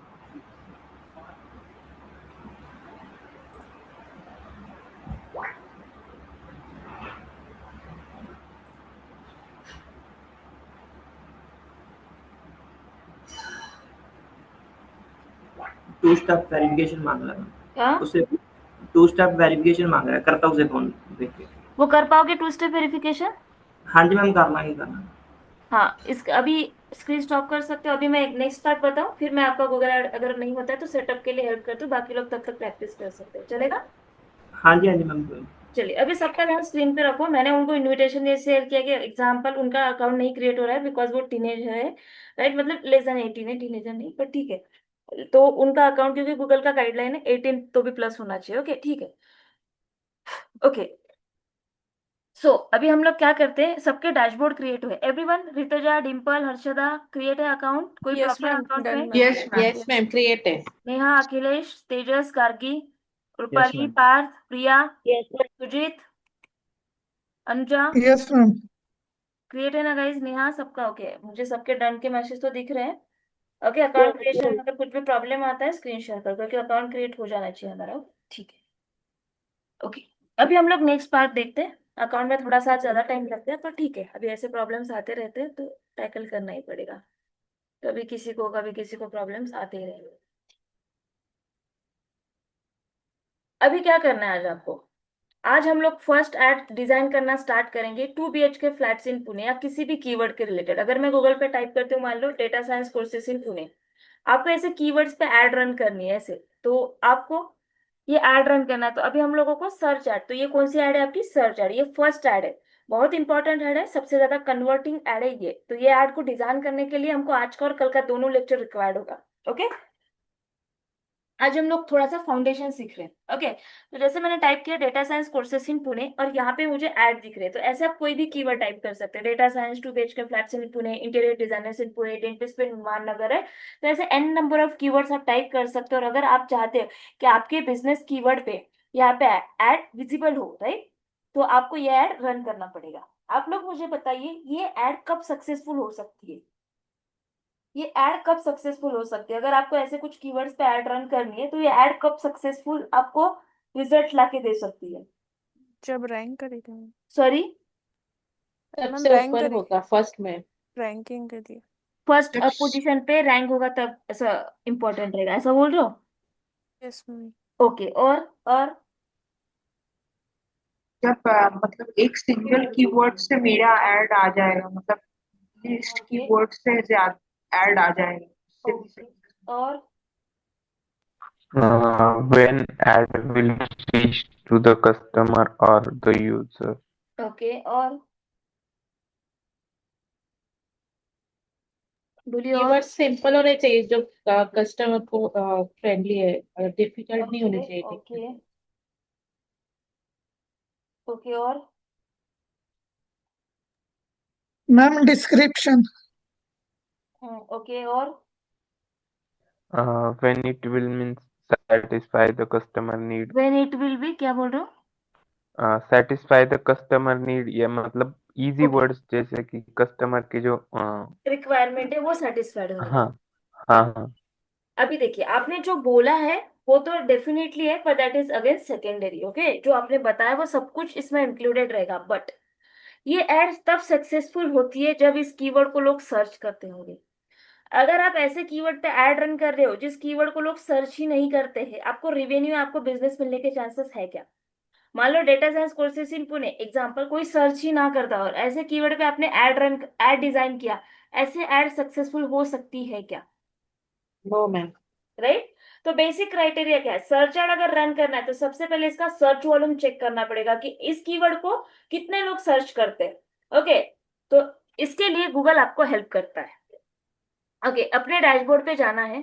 टू स्टेप वेरिफिकेशन मांग रहा है क्या, मैम, उससे टू स्टेप वेरिफिकेशन मांग रहा है, करता हूँ उसे फोन देख के। वो कर पाओगे टू स्टेप वेरिफिकेशन? हाँ जी मैम, करना ही करना। हाँ, इस अभी स्क्रीन स्टॉप कर सकते हो। अभी मैं एक नेक्स्ट पार्ट बताऊं, फिर मैं आपका गूगल ऐड अगर नहीं होता है तो सेटअप के लिए हेल्प करती हूँ, बाकी लोग तब तक प्रैक्टिस कर सकते हो, चलेगा? हाँ जी मैम। चलिए, अभी सबका ध्यान स्क्रीन पे रखो। मैंने उनको इनविटेशन ये शेयर किया कि एग्जाम्पल उनका अकाउंट नहीं क्रिएट हो रहा है बिकॉज वो टीनेजर है, राइट, मतलब लेस देन 18 है, टीनेजर नहीं, पर ठीक है। तो उनका अकाउंट, क्योंकि गूगल का गाइडलाइन है 18 तो भी प्लस होना चाहिए, ओके, ठीक है। ओके, अभी हम लोग क्या करते हैं, सबके डैशबोर्ड क्रिएट हुए, एवरीवन, रितजा, डिम्पल, हर्षदा, क्रिएट है अकाउंट, कोई yes problem ma'am, account done में? Ma'am. Yes ma'am. Yes ma'am, create है। Neha, Akhilesh, Tejas, Gargi, yes Rupali, ma'am. Parth, Priya, yes ma'am. Sujeet, Anuja, yes ma'am. Create है ना गाइज? नेहा, सबका ओके? मुझे सबके डन के मैसेज तो दिख रहे हैं। ओके, अकाउंट क्रिएशन में अगर कुछ भी प्रॉब्लम आता है स्क्रीन शेयर कर, क्योंकि अकाउंट क्रिएट हो जाना चाहिए हमारा। ठीक है, ओके। अभी हम लोग नेक्स्ट पार्ट देखते हैं। अकाउंट में थोड़ा सा ज्यादा टाइम लगता है, पर ठीक है, अभी ऐसे प्रॉब्लम्स आते रहते हैं तो टैकल करना ही पड़ेगा। कभी किसी को प्रॉब्लम्स आते ही रहेंगे। अभी क्या करना है आज आपको? आज हम लोग फर्स्ट एड डिजाइन करना स्टार्ट करेंगे 2 BHK फ्लैट्स इन पुणे, या किसी भी कीवर्ड के रिलेटेड। अगर मैं गूगल पे टाइप करती हूँ, मान लो data science courses in Pune, आपको ऐसे कीवर्ड्स पे ऐड रन करनी है ऐसे, तो आपको ये ऐड रन करना है। तो अभी हम लोगों को सर्च ऐड, तो ये कौन सी ऐड है आपकी? Search add. ये फर्स्ट ऐड है, बहुत इंपॉर्टेंट ऐड है, सबसे ज्यादा कन्वर्टिंग ऐड है ये। तो ये ऐड को डिजाइन करने के लिए हमको आज का और कल का दोनों लेक्चर रिक्वायर्ड होगा। ओके, आज हम लोग थोड़ा सा फाउंडेशन सीख रहे हैं। ओके, तो जैसे मैंने टाइप किया data science courses in Pune, और यहाँ पे मुझे ऐड दिख रहे हैं, तो ऐसे आप कोई भी कीवर्ड टाइप कर सकते हैं। डेटा साइंस 2 BHK फ्लैट्स इन पुणे, इंटीरियर डिजाइनर्स इन पुणे, डेंटिस्ट पे निर्माण नगर है। तो ऐसे एन नंबर ऑफ कीवर्ड्स आप टाइप कर सकते हो। और अगर आप चाहते हो कि आपके बिजनेस कीवर्ड पे यहाँ पे ऐड विजिबल हो, राइट, तो आपको ये ऐड रन करना पड़ेगा। आप लोग मुझे बताइए, ये ऐड कब सक्सेसफुल हो सकती है? ये ऐड कब सक्सेसफुल हो सकती है? अगर आपको ऐसे कुछ कीवर्ड्स पे ऐड रन करनी है, तो ये ऐड कब सक्सेसफुल आपको रिजल्ट लाके दे सकती है? जब रैंक करेगा मैम। सॉरी, मैम सबसे रैंक ऊपर करेगी, होगा फर्स्ट में। रैंकिंग के लिए। फर्स्ट जब पोजीशन पे रैंक होगा तब ऐसा इंपॉर्टेंट रहेगा, ऐसा बोल रहे हो? Yes ma'am. ओके, और जब मतलब एक सिंगल कीवर्ड से मेरा ऐड आ जाएगा, मतलब लिस्ट ओके, कीवर्ड से ज्यादा ऐड आ जाएगा, उससे भी ओके, सक्सेस। और When ad will reach to the customer or the user. Okay, और बोलिए, और कीवर्ड सिंपल होने चाहिए, जो कस्टमर को फ्रेंडली है, डिफिकल्ट नहीं ओके, होने चाहिए लिखने ओके, में। ओके, और मैम डिस्क्रिप्शन। ओके, और When it will means satisfy the customer need. When it will be, क्या बोल रहे हो? Satisfy the customer need, ये मतलब इजी ओके, वर्ड्स जैसे कि कस्टमर के जो रिक्वायरमेंट है वो सेटिस्फाइड होने हाँ के। हाँ हाँ अभी देखिए, आपने जो बोला है वो तो डेफिनेटली है, पर that is again secondary. Okay, जो आपने बताया वो सब कुछ इसमें इंक्लूडेड रहेगा, बट ये एड तब सक्सेसफुल होती है जब इस कीवर्ड को लोग सर्च करते होंगे। अगर आप ऐसे कीवर्ड पे ऐड रन कर रहे हो जिस कीवर्ड को लोग सर्च ही नहीं करते हैं, आपको रिवेन्यू, आपको बिजनेस मिलने के चांसेस है क्या? मान लो data science courses in Pune example, कोई सर्च ही ना करता और ऐसे कीवर्ड पे आपने ऐड डिजाइन किया, ऐसे ऐड सक्सेसफुल हो सकती है क्या? No ma'am. राइट। तो बेसिक क्राइटेरिया क्या है? सर्च एड अगर रन करना है तो सबसे पहले इसका सर्च वॉल्यूम चेक करना पड़ेगा कि इस कीवर्ड को कितने लोग सर्च करते हैं। ओके, तो इसके लिए गूगल आपको हेल्प करता है। ओके, अपने डैशबोर्ड पे जाना है।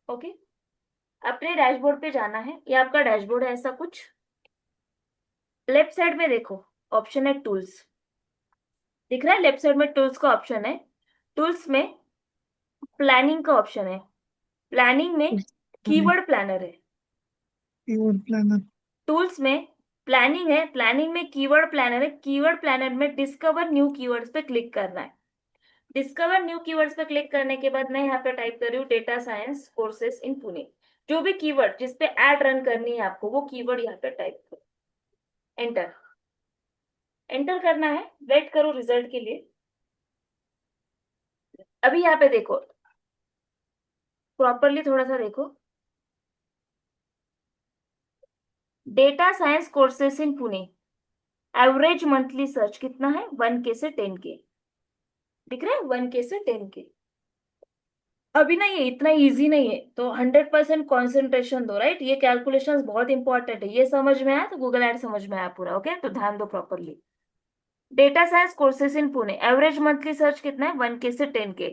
ओके, अपने डैशबोर्ड पे जाना है, ये आपका डैशबोर्ड है ऐसा कुछ। लेफ्ट साइड में देखो, ऑप्शन है टूल्स, दिख रहा है? लेफ्ट साइड में टूल्स का ऑप्शन है। टूल्स में प्लानिंग का ऑप्शन है। प्लानिंग में कीवर्ड प्लानर है। Keyword planner. टूल्स में प्लानिंग है, प्लानिंग में कीवर्ड प्लानर है। कीवर्ड प्लानर में डिस्कवर न्यू कीवर्ड्स पे क्लिक करना है। डिस्कवर न्यू कीवर्ड्स पे क्लिक करने के बाद मैं यहाँ पे टाइप कर रही हूँ data science courses in Pune. जो भी कीवर्ड जिसपे ऐड रन करनी है आपको, वो कीवर्ड यहाँ पे टाइप करो, एंटर। एंटर करना है, वेट करो रिजल्ट के लिए। अभी यहाँ पे देखो, प्रॉपरली थोड़ा सा देखो, data science courses in Pune, average monthly search कितना है? 1K से 10K, दिख रहा है? 1K से 10K। अभी ना ये इतना इजी नहीं है, तो 100% कॉन्सेंट्रेशन दो, राइट? ये कैलकुलेशंस बहुत इंपॉर्टेंट है। ये समझ में आया तो गूगल एड समझ में आया पूरा। ओके, तो ध्यान दो properly. Data science courses in Pune, average monthly search कितना है, 1K से 10K।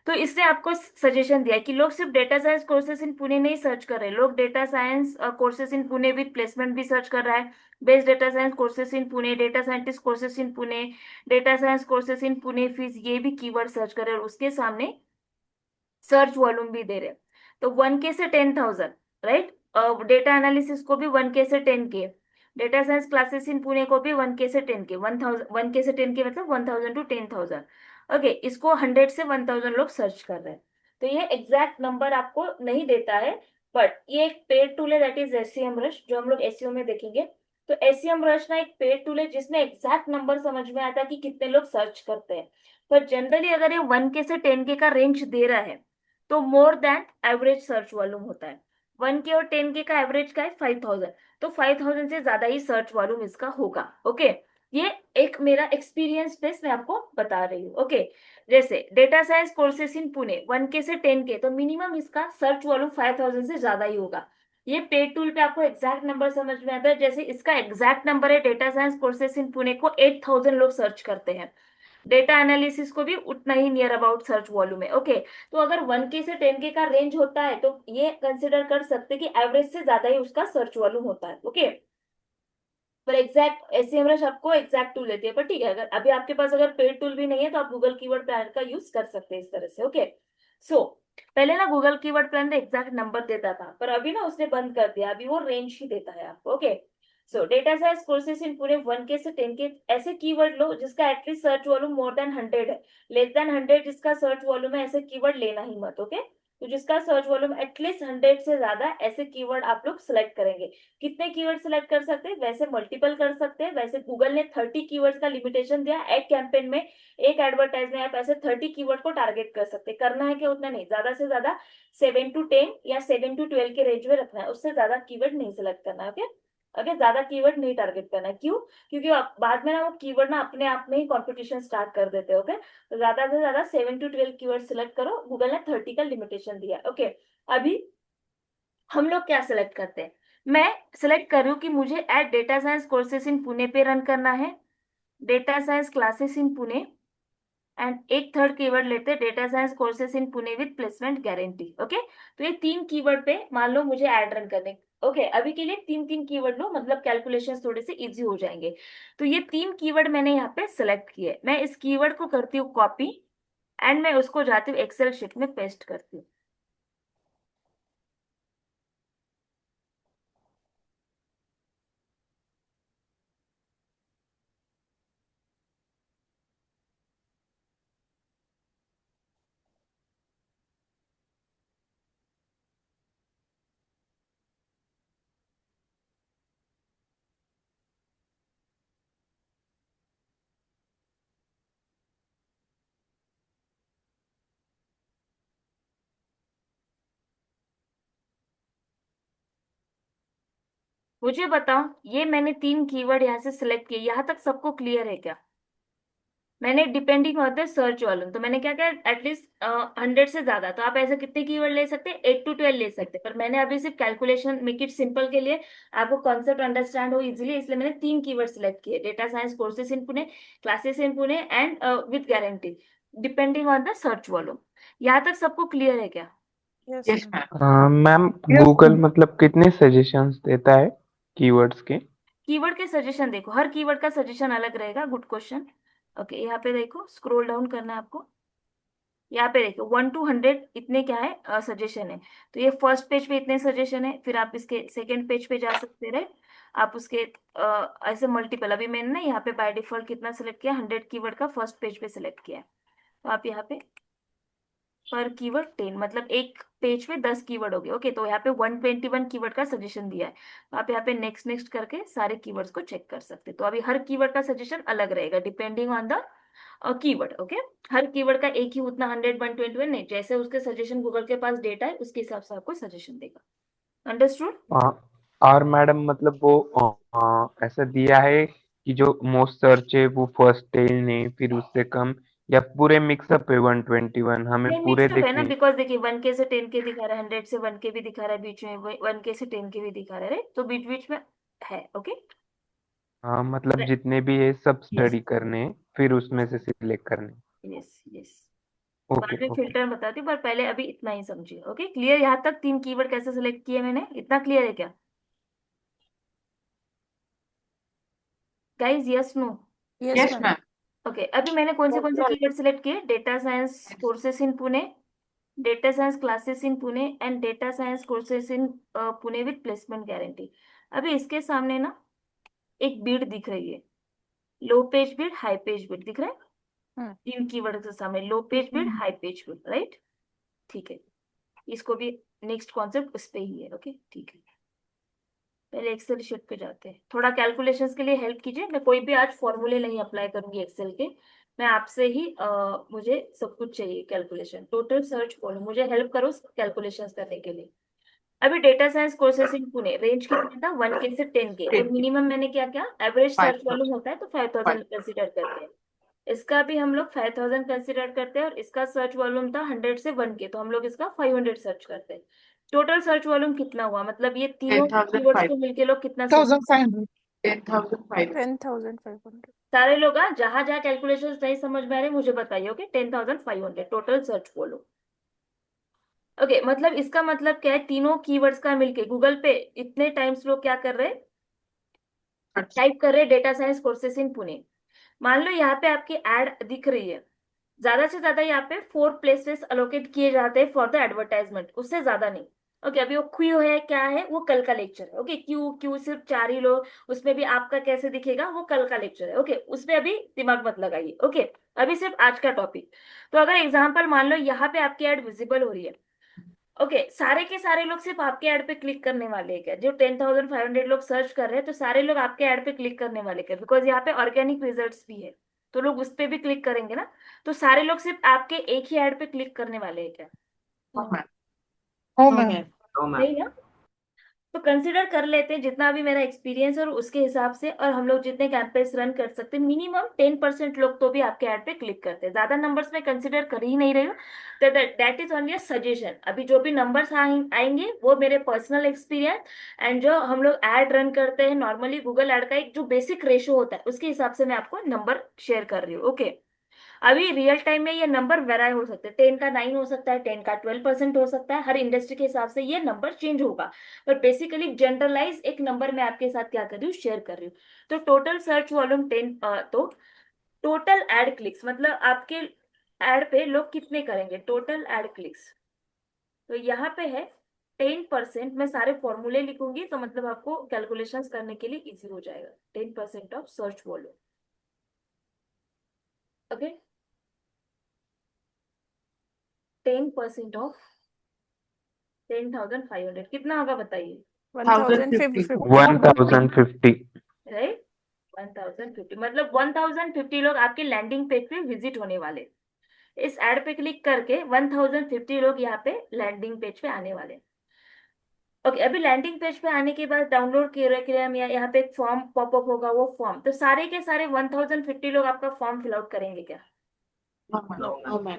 तो इसने आपको सजेशन दिया कि लोग सिर्फ data science courses in Pune नहीं सर्च कर रहे, लोग data science courses in Pune with placement भी सर्च कर रहा है। Best data science courses in Pune, data scientist courses in Pune, data science courses in Pune fees, ये भी कीवर्ड सर्च कर रहे हैं और उसके सामने सर्च वॉल्यूम भी दे रहे हैं। तो 1K से 10,000, राइट। डेटा एनालिसिस को भी 1K से 10K, data science classes in Pune को भी 1K से 10K, 1K से 10K मतलब 1,000 to 10,000। ओके, इसको 100 से 1,000 लोग सर्च कर रहे हैं। तो ये एग्जैक्ट नंबर आपको नहीं देता है, बट ये एक पेड टूल है, दैट इज एसईएम रश, जो हम लोग एसईओ में देखेंगे। तो एसईएम रश ना एक पेड टूल है जिसमें एग्जैक्ट नंबर समझ में आता है कि कितने लोग सर्च करते हैं। पर जनरली अगर ये 1K से 10K का रेंज दे रहा है तो more than average search volume होता है। 1K और 10K का एवरेज का है 5,000, तो 5,000 से ज्यादा ही सर्च वॉल्यूम इसका होगा। ओके, ये एक मेरा एक्सपीरियंस बेस मैं आपको बता रही हूँ। ओके, जैसे data science courses in Pune 1K से 10K, तो मिनिमम इसका सर्च वॉल्यूम 5,000 से ज्यादा ही होगा। ये पेड टूल पे आपको एग्जैक्ट नंबर समझ में आता है। जैसे इसका एग्जैक्ट नंबर है, data science courses in Pune को 8,000 लोग सर्च करते हैं, डेटा एनालिसिस को भी उतना ही नियर अबाउट सर्च वॉल्यूम है। ओके, तो अगर 1K से 10K का रेंज होता है तो ये कंसिडर कर सकते हैं कि एवरेज से ज्यादा ही उसका सर्च वॉल्यूम होता है। ओके, पर एग्जैक्ट एसईएमएस आपको एग्जैक्ट टूल लेती है। पर ठीक है, अगर अभी आपके पास अगर पेड टूल भी नहीं है तो आप गूगल कीवर्ड प्लानर का यूज कर सकते हैं इस तरह से। ओके, सो पहले ना Google keyword planner exact number देता था, पर अभी ना उसने बंद कर दिया, अभी वो रेंज ही देता है आपको। ओके, सो डेटा साइंस कोर्सेज इन पूरे 1K से 10K ऐसे कीवर्ड लो जिसका at least search volume more than 100 है, लेस देन 100 जिसका सर्च वॉल्यूम है, ऐसे कीवर्ड लेना ही मत। ओके, तो जिसका सर्च वॉल्यूम एटलीस्ट 100 से ज्यादा, ऐसे कीवर्ड आप लोग सिलेक्ट करेंगे। कितने कीवर्ड सिलेक्ट कर सकते हैं, वैसे मल्टीपल कर सकते हैं। वैसे गूगल ने 30 कीवर्ड्स का लिमिटेशन दिया, एक कैंपेन में एक एडवर्टाइज में आप ऐसे 30 कीवर्ड को टारगेट कर सकते हैं। करना है कि उतना नहीं, ज्यादा से ज्यादा 7 to 10 या 7 to 12 के रेंज में रखना है, उससे ज्यादा कीवर्ड नहीं सिलेक्ट करना है। ओके, अगर ज्यादा कीवर्ड नहीं टारगेट करना है, क्यों? क्योंकि बाद में ना वो कीवर्ड ना अपने आप में ही कॉम्पिटिशन स्टार्ट कर देते हैं। ओके, तो ज्यादा से ज्यादा 7 to 12 कीवर्ड सिलेक्ट करो, गूगल ने 30 का लिमिटेशन दिया। ओके, अभी हम लोग क्या सिलेक्ट करते हैं, मैं सिलेक्ट कर रही हूँ कि मुझे ad data science courses in Pune पे रन करना है, data science classes in Pune, and एक थर्ड कीवर्ड लेते हैं data science courses in Pune with placement guarantee. Okay, तो ये 3 कीवर्ड पे मान लो मुझे ऐड रन करने। ओके, अभी के लिए 3 3 कीवर्ड लो, मतलब कैलकुलेशन थोड़े से इजी हो जाएंगे। तो ये 3 कीवर्ड मैंने यहाँ पे सिलेक्ट किए, मैं इस कीवर्ड को करती हूँ कॉपी एंड मैं उसको जाती हूँ एक्सेल शीट में पेस्ट करती हूँ। मुझे बताओ, ये मैंने 3 कीवर्ड यहाँ से सिलेक्ट किए, यहाँ तक सबको क्लियर है क्या? मैंने डिपेंडिंग होता है सर्च वॉल्यूम, तो मैंने क्या किया, एटलीस्ट 100 से ज्यादा, तो आप ऐसे कितने कीवर्ड ले सकते हैं, 8 to 12 ले सकते हैं। पर मैंने अभी सिर्फ कैलकुलेशन मेक इट सिंपल के लिए, आपको कॉन्सेप्ट अंडरस्टैंड हो इजीली, इसलिए मैंने 3 कीवर्ड सिलेक्ट किए, data science courses in Pune, classes in Pune and with guarantee, depending on the search volume. यहाँ तक सबको क्लियर है क्या? Yes ma'am. Ma'am yes Google मतलब कितने सजेशंस देता है कीवर्ड्स के? कीवर्ड के सजेशन देखो, हर कीवर्ड का सजेशन अलग रहेगा। Good question. ओके, यहाँ पे देखो, स्क्रॉल डाउन करना है आपको, यहाँ पे देखो 1 to 100 इतने क्या है सजेशन है। तो ये फर्स्ट पेज पे इतने सजेशन है, फिर आप इसके सेकंड पेज पे जा सकते रहे, आप उसके ऐसे मल्टीपल, अभी मैंने ना यहाँ पे बाय डिफॉल्ट कितना सिलेक्ट किया, 100 कीवर्ड का फर्स्ट पेज पे सिलेक्ट किया है। तो आप यहाँ पे पर कीवर्ड 10, मतलब एक पेज पे 10 कीवर्ड हो गए। ओके, तो यहाँ पे 121 कीवर्ड का सजेशन दिया है, तो आप यहाँ पे नेक्स्ट नेक्स्ट करके सारे कीवर्ड्स को चेक कर सकते हैं। तो अभी हर कीवर्ड का सजेशन अलग रहेगा depending on the keyword. Okay, her keyword का एक ही उतना 100 121 नहीं, जैसे उसके सजेशन गूगल के पास डेटा है उसके हिसाब से आपको सजेशन देगा। अंडरस्टूड? और मैडम मतलब वो ऐसा दिया है कि जो मोस्ट सर्च है वो फर्स्ट 10 है, फिर उससे कम, या पूरे मिक्सअप है 121, हमें नहीं, पूरे मिक्सअप है ना, देखने? बिकॉज देखिए 1K से 10K दिखा रहा है, 100 से 1K भी दिखा रहा है, बीच में 1K से 10K भी दिखा रहा है, right? तो बीच बीच में है। ओके, हाँ मतलब जितने भी है सब यस स्टडी करने हैं, फिर उसमें से सिलेक्ट करने। Yes yes. ओके बाद में ओके। फिल्टर बताती हूँ, पर पहले अभी इतना ही समझिए। Okay clear? यहाँ तक 3 कीवर्ड कैसे सिलेक्ट किए मैंने, इतना क्लियर है क्या guys? Yes no? Yes yes ma'am. Ma'am. Okay अभी मैंने कौन से कीवर्ड सिलेक्ट किए? Data science courses in Pune, data science classes in Pune and data science courses in Pune with placement guarantee. अभी इसके सामने ना एक बीड दिख रही है, low page bid high page bid दिख रहा है। हम्म 3 कीवर्ड के सामने low page bid high page bid, right? ठीक है, इसको भी नेक्स्ट कॉन्सेप्ट उस पे ही है। ओके ठीक है, पहले एक्सेल शीट पे जाते हैं। थोड़ा कैलकुलेशंस के लिए हेल्प कीजिए, मैं कोई भी आज फॉर्मूले नहीं अप्लाई करूंगी एक्सेल के, मैं आपसे ही मुझे सब कुछ चाहिए कैलकुलेशन, टोटल सर्च बोलो, मुझे हेल्प करो कैलकुलेशंस करने के लिए। अभी data science courses in Pune range कितना था? 1K से 10K, तो 10K, मिनिमम मैंने क्या क्या एवरेज सर्च वॉल्यूम 5,000, होता है तो 5000 5. कंसिडर करते हैं। इसका भी हम लोग 5000 कंसिडर करते हैं, और इसका सर्च वॉल्यूम था 100 से 1K, तो हम लोग इसका 500 सर्च करते हैं। टोटल सर्च वॉल्यूम कितना हुआ? मतलब ये तीनों कीवर्ड्स 10,500, को मिलके लोग कितना सर्च? 1500। 10,500. 10,500। सारे लोग जहां जहां कैलकुलेशन नहीं समझ में आ रहे मुझे बताइए। Okay 10,500 total search volume. Okay मतलब इसका मतलब क्या है? तीनों कीवर्ड्स का मिलके गूगल पे इतने टाइम्स लोग क्या कर रहे हैं? अच्छा, टाइप कर रहे हैं data science courses in Pune. मान लो यहाँ पे आपकी एड दिख रही है, ज्यादा से ज्यादा यहाँ पे 4 प्लेसेस अलोकेट किए जाते हैं फॉर द एडवर्टाइजमेंट, उससे ज्यादा नहीं। ओके अभी वो क्यू है, क्या है वो? कल का लेक्चर है। ओके क्यू क्यू सिर्फ 4 ही लोग, उसमें भी आपका कैसे दिखेगा? वो कल का लेक्चर है। ओके उसमें अभी दिमाग मत लगाइए। ओके अभी सिर्फ आज का टॉपिक। तो अगर एग्जाम्पल मान लो यहाँ पे आपकी एड विजिबल हो रही है, ओके सारे के सारे लोग सिर्फ आपके ऐड पे क्लिक करने वाले हैं क्या? जो 10,500 लोग सर्च कर रहे हैं तो सारे लोग आपके ऐड पे क्लिक करने वाले क्या? बिकॉज यहाँ पे ऑर्गेनिक रिजल्ट्स भी है, तो लोग उस पे भी क्लिक करेंगे ना। तो सारे लोग सिर्फ आपके एक ही ऐड पे क्लिक करने वाले हैं क्या? हाँ मैम. हो no ma'am. Ma'am. No ma'am. नहीं ना? तो कंसिडर कर लेते हैं जितना भी मेरा एक्सपीरियंस और उसके हिसाब से, और हम लोग जितने कैंपेन्स रन कर सकते हैं, मिनिमम 10% लोग तो भी आपके ऐड पे क्लिक करते हैं। ज्यादा नंबर्स में कंसिडर कर ही नहीं रही हूँ, तो that is only a suggestion. अभी जो भी नंबर्स आएंगे वो मेरे पर्सनल एक्सपीरियंस एंड जो हम लोग ऐड रन करते हैं नॉर्मली गूगल ऐड का एक जो बेसिक रेशो होता है उसके हिसाब से मैं आपको नंबर शेयर कर रही हूँ। ओके अभी रियल टाइम में ये नंबर वेराई हो सकते हैं, 10 का 9 हो सकता है, 10 का 12% हो सकता है, हर इंडस्ट्री के हिसाब से ये नंबर चेंज होगा। पर बेसिकली जनरलाइज एक नंबर मैं आपके साथ क्या कर रही हूँ? शेयर कर रही हूँ। तो टोटल सर्च वॉल्यूम 10, तो टोटल एड क्लिक्स मतलब आपके एड पे लोग कितने करेंगे? टोटल एड क्लिक्स, तो यहाँ पे है 10%। मैं सारे फॉर्मूले लिखूंगी तो मतलब आपको कैलकुलेशंस करने के लिए इजी हो जाएगा। 10% of search volume. Okay 10% of 10,500 कितना होगा बताइए? 1,050. 1050। राइट 1,050 मतलब 1,050 लोग आपके लैंडिंग पेज पे विजिट होने वाले। इस एड पे क्लिक करके 1,050 लोग यहाँ पे लैंडिंग पेज पे आने वाले। ओके अभी लैंडिंग पेज पे आने के बाद डाउनलोड करिकुलम या यहाँ पे एक फॉर्म पॉपअप होगा, वो फॉर्म, तो सारे के सारे 1,050 लोग आपका फॉर्म फिल आउट करेंगे क्या? हाँ ma'am. No ma'am.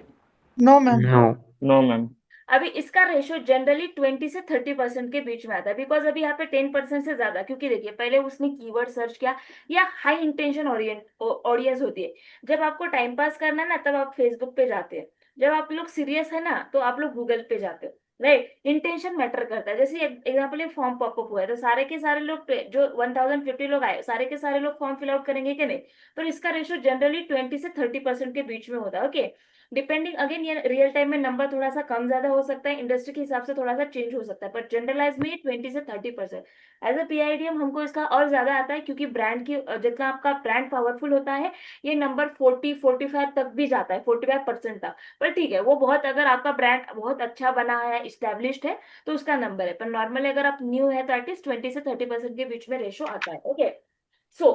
No ma'am. No ma'am. No. No ma'am. अभी इसका रेशियो जनरली 20 से 30% के बीच में आता है, बिकॉज अभी यहाँ पे 10% से ज्यादा, क्योंकि देखिए पहले उसने कीवर्ड सर्च किया, या हाई इंटेंशन ऑडियंस होती है। जब आपको टाइम पास करना है ना तब आप फेसबुक पे जाते हैं, जब आप लोग सीरियस है ना तो आप लोग गूगल पे जाते हो। राइट इंटेंशन मैटर करता है। जैसे एग्जाम्पल फॉर्म पॉपअप हुआ है तो सारे के सारे लोग जो 1,050 लोग आए सारे के सारे लोग फॉर्म फिल आउट करेंगे कि नहीं? पर इसका रेशियो जनरली 20 से 30% के बीच में होता है। ओके डिपेंडिंग अगेन ये रियल टाइम में नंबर थोड़ा सा कम ज्यादा हो सकता है, इंडस्ट्री के हिसाब से थोड़ा सा चेंज हो सकता है, पर जनरलाइज में ये 20 से 30%। एज अ पीआईडीएम हमको इसका और ज्यादा आता है, क्योंकि ब्रांड की जितना आपका ब्रांड पावरफुल होता है ये नंबर 40-45 तक भी जाता है, 45% तक। पर ठीक है वो बहुत, अगर आपका ब्रांड बहुत अच्छा बना है, इस्टेब्लिश्ड है, तो उसका नंबर है। पर नॉर्मली अगर आप न्यू है तो एटलीस्ट 20 से 30% के बीच में रेशो आता है। ओके सो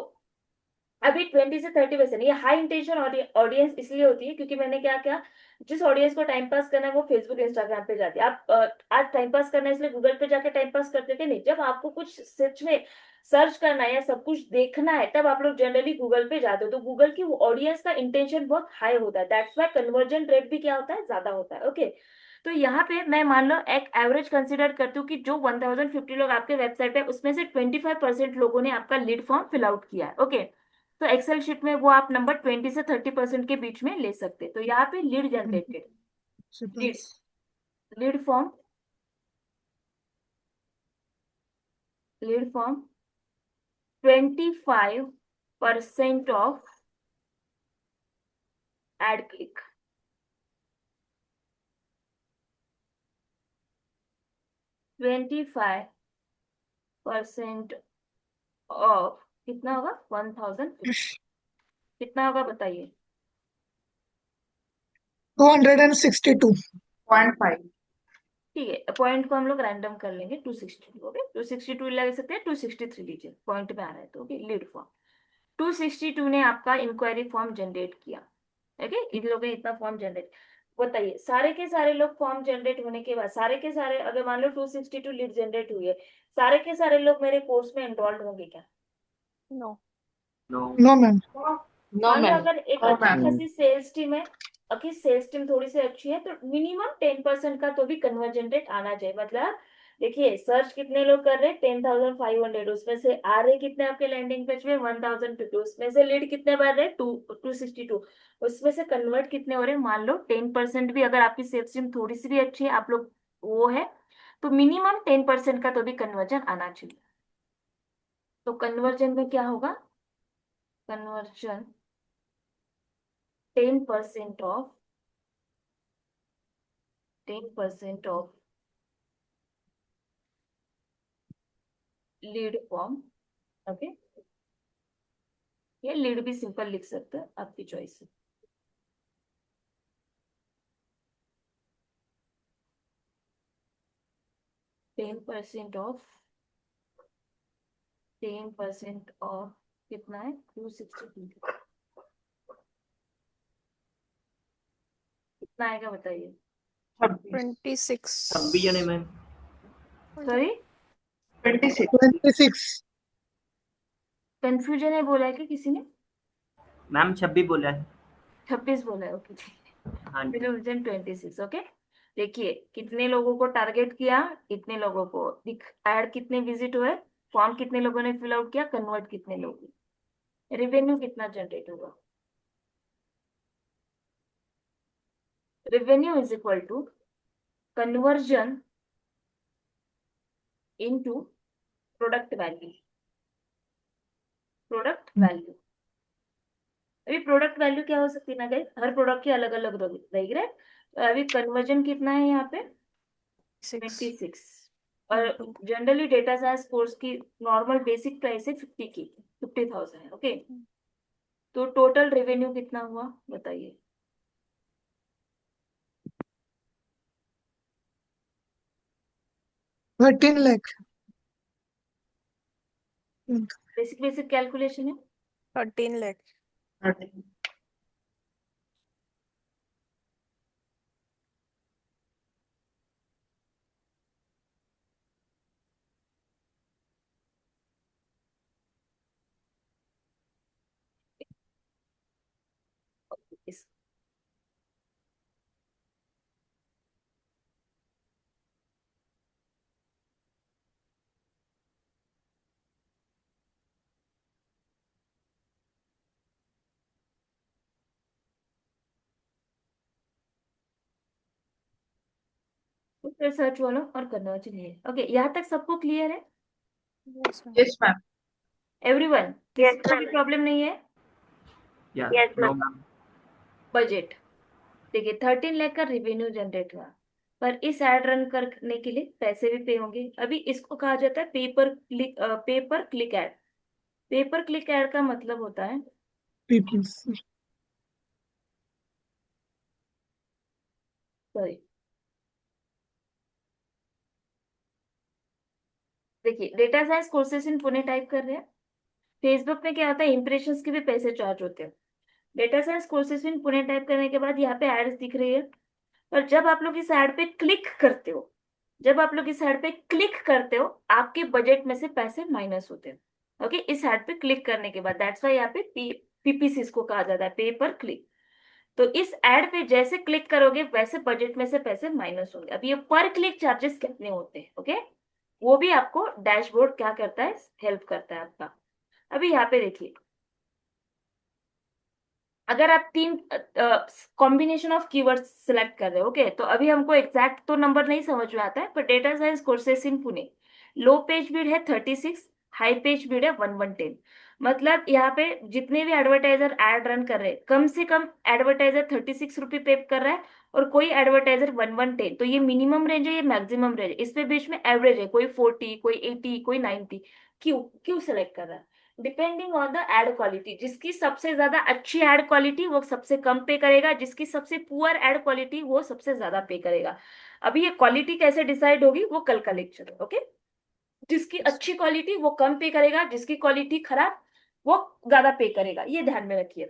अभी 20 से 30% ये हाई इंटेंशन ऑडियंस इसलिए होती है क्योंकि मैंने क्या किया, जिस ऑडियंस को टाइम पास करना है वो फेसबुक इंस्टाग्राम पे जाती है। आप आज टाइम पास करना है इसलिए गूगल पे जाके टाइम पास करते थे नहीं, जब आपको कुछ सच में सर्च करना है या सब कुछ देखना है तब आप लोग जनरली गूगल पे जाते हो। तो गूगल की ऑडियंस का इंटेंशन बहुत हाई होता है, दैट्स वाई कन्वर्जन रेट भी क्या होता है, ज्यादा होता है। ओके, तो यहाँ पे मैं मान लो एक एवरेज कंसिडर करती हूँ कि जो 1050 लोग आपके वेबसाइट पे, उसमें से 25% लोगों ने आपका लीड फॉर्म फिल आउट किया है। ओके, तो एक्सेल शीट में वो आप नंबर 20 से 30% के बीच में ले सकते हैं। तो यहाँ पे lead generated, lead lead form, lead form 25% of ad click, 25% of कितना होगा, 1050, कितना होगा बताइए। 262। 0.5। ठीक है, पॉइंट को हम लोग रैंडम कर लेंगे, 262। ओके, 262 लगा सकते हैं, 263 लीजिए, पॉइंट में आ रहा है तो। ओके, लीड फॉर्म 262 ने आपका इंक्वायरी फॉर्म जनरेट किया। ओके, इन लोगों ने इतना फॉर्म जनरेट, बताइए सारे के सारे लोग फॉर्म जनरेट होने के बाद, सारे के सारे अगर मान लो 262 लीड जनरेट हुई है, सारे के सारे लोग मेरे कोर्स में एनरोल्ड होंगे क्या? No. No. No ma'am. No मान लो मैम। अगर एक नो अच्छी मैम। खासी सेल्स टीम है, अगर सेल्स टीम थोड़ी सी अच्छी है तो मिनिमम 10% का तो भी कन्वर्जन रेट आना चाहिए। मतलब देखिए, सर्च कितने लोग कर रहे हैं, 10,500, उसमें से आ रहे कितने आपके लैंडिंग पेज में, 1,050, उसमें से लीड कितने बढ़ रहे, 262, उसमें से कन्वर्ट कितने हो रहे हैं, मान लो 10% भी अगर आपकी सेल्स टीम थोड़ी सी भी अच्छी है, आप लोग वो है, तो मिनिमम 10% का तो भी कन्वर्जन आना चाहिए। तो कन्वर्जन में क्या होगा, conversion 10% of 10% of lead form. Okay, ये लीड भी सिंपल लिख सकते हैं, आपकी चॉइस है। टेन परसेंट ऑफ 10% ऑफ कितना है, 262, कितना आएगा बताइए। 26। 26। 26 जने मैम। सॉरी, 26। 26। कंफ्यूजन है बोला है कि किसी ने मैम 26 बोला है। 26 बोला है। ओके, हाँ जी। 26। ओके, देखिए कितने लोगों को टारगेट किया, कितने लोगों को ऐड, कितने विजिट हुए, फॉर्म कितने लोगों ने फिल आउट किया, कन्वर्ट कितने लोग, रेवेन्यू कितना जनरेट होगा। Revenue is equal to conversion into product value, product value. अभी प्रोडक्ट वैल्यू क्या हो सकती है ना गाइस, हर प्रोडक्ट की अलग अलग रहेगी, राइट। तो अभी कन्वर्जन कितना है यहाँ पे, 6 26, और into generally data science course की नॉर्मल बेसिक प्राइस है 50,000 है। ओके, तो टोटल रेवेन्यू कितना हुआ बताइए। 13 लाख। बेसिक बेसिक कैलकुलेशन है, 13 lakh। 30। इस सर्च वाला और कन्वर्जन है। ओके, यहाँ तक सबको क्लियर है Yes, ma'am. Yes ma'am. Everyone, किसी को भी प्रॉब्लम नहीं है। या Yes, no ma'am. Ma'am. Budget देखिए, 13 लाख का रेवेन्यू जनरेट हुआ, पर इस एड रन करने के लिए पैसे भी पे होंगे। अभी इसको कहा जाता है pay per click ad. Pay per click ad का मतलब होता है, पीपल्स। सॉरी, देखिए data science courses in Pune type कर रहे हैं, फेसबुक में क्या होता है, इंप्रेशंस के भी पैसे चार्ज होते हैं। डेटा साइंस कोर्सेज में पुणे टाइप करने के बाद यहाँ पे एड्स दिख रही है, और जब आप लोग इस ऐड पे क्लिक करते हो, जब आप लोग इस ऐड पे क्लिक करते हो, आपके बजट में से पैसे माइनस होते हैं। ओके, इस ऐड पे क्लिक करने के बाद, दैट्स वाई यहाँ पे पीपीसी इसको कहा जाता है, पे पर क्लिक। तो इस ऐड पे जैसे क्लिक करोगे वैसे बजट में से पैसे माइनस होंगे। अब ये पर क्लिक चार्जेस कितने होते हैं, ओके, वो भी आपको डैशबोर्ड क्या करता है, हेल्प करता है आपका। अभी यहाँ पे देखिए, अगर आप तीन कॉम्बिनेशन ऑफ कीवर्ड्स सिलेक्ट कर रहे हो, ओके, तो अभी हमको एग्जैक्ट तो नंबर नहीं समझ में आता है, पर data science courses in Pune, low page speed है 36, हाई पेज स्पीड है 1110। मतलब यहाँ पे जितने भी एडवर्टाइजर एड रन कर रहे हैं, कम से कम एडवर्टाइजर 36 रुपये पे कर रहा है, और कोई एडवर्टाइजर 1110। तो ये मिनिमम रेंज है, ये मैक्सिमम रेंज है, इसमें बीच में एवरेज है, कोई 40, कोई 80, कोई 90। क्यों क्यों सेलेक्ट कर रहा है? Depending on the ad quality. जिसकी सबसे ज्यादा अच्छी एड क्वालिटी वो सबसे कम पे करेगा, जिसकी सबसे पुअर एड क्वालिटी वो सबसे ज्यादा पे करेगा। अभी ये क्वालिटी कैसे डिसाइड होगी वो कल का लेक्चर है, ओके। जिसकी अच्छी क्वालिटी वो कम पे करेगा, जिसकी क्वालिटी खराब वो ज्यादा पे करेगा, ये ध्यान में रखिए।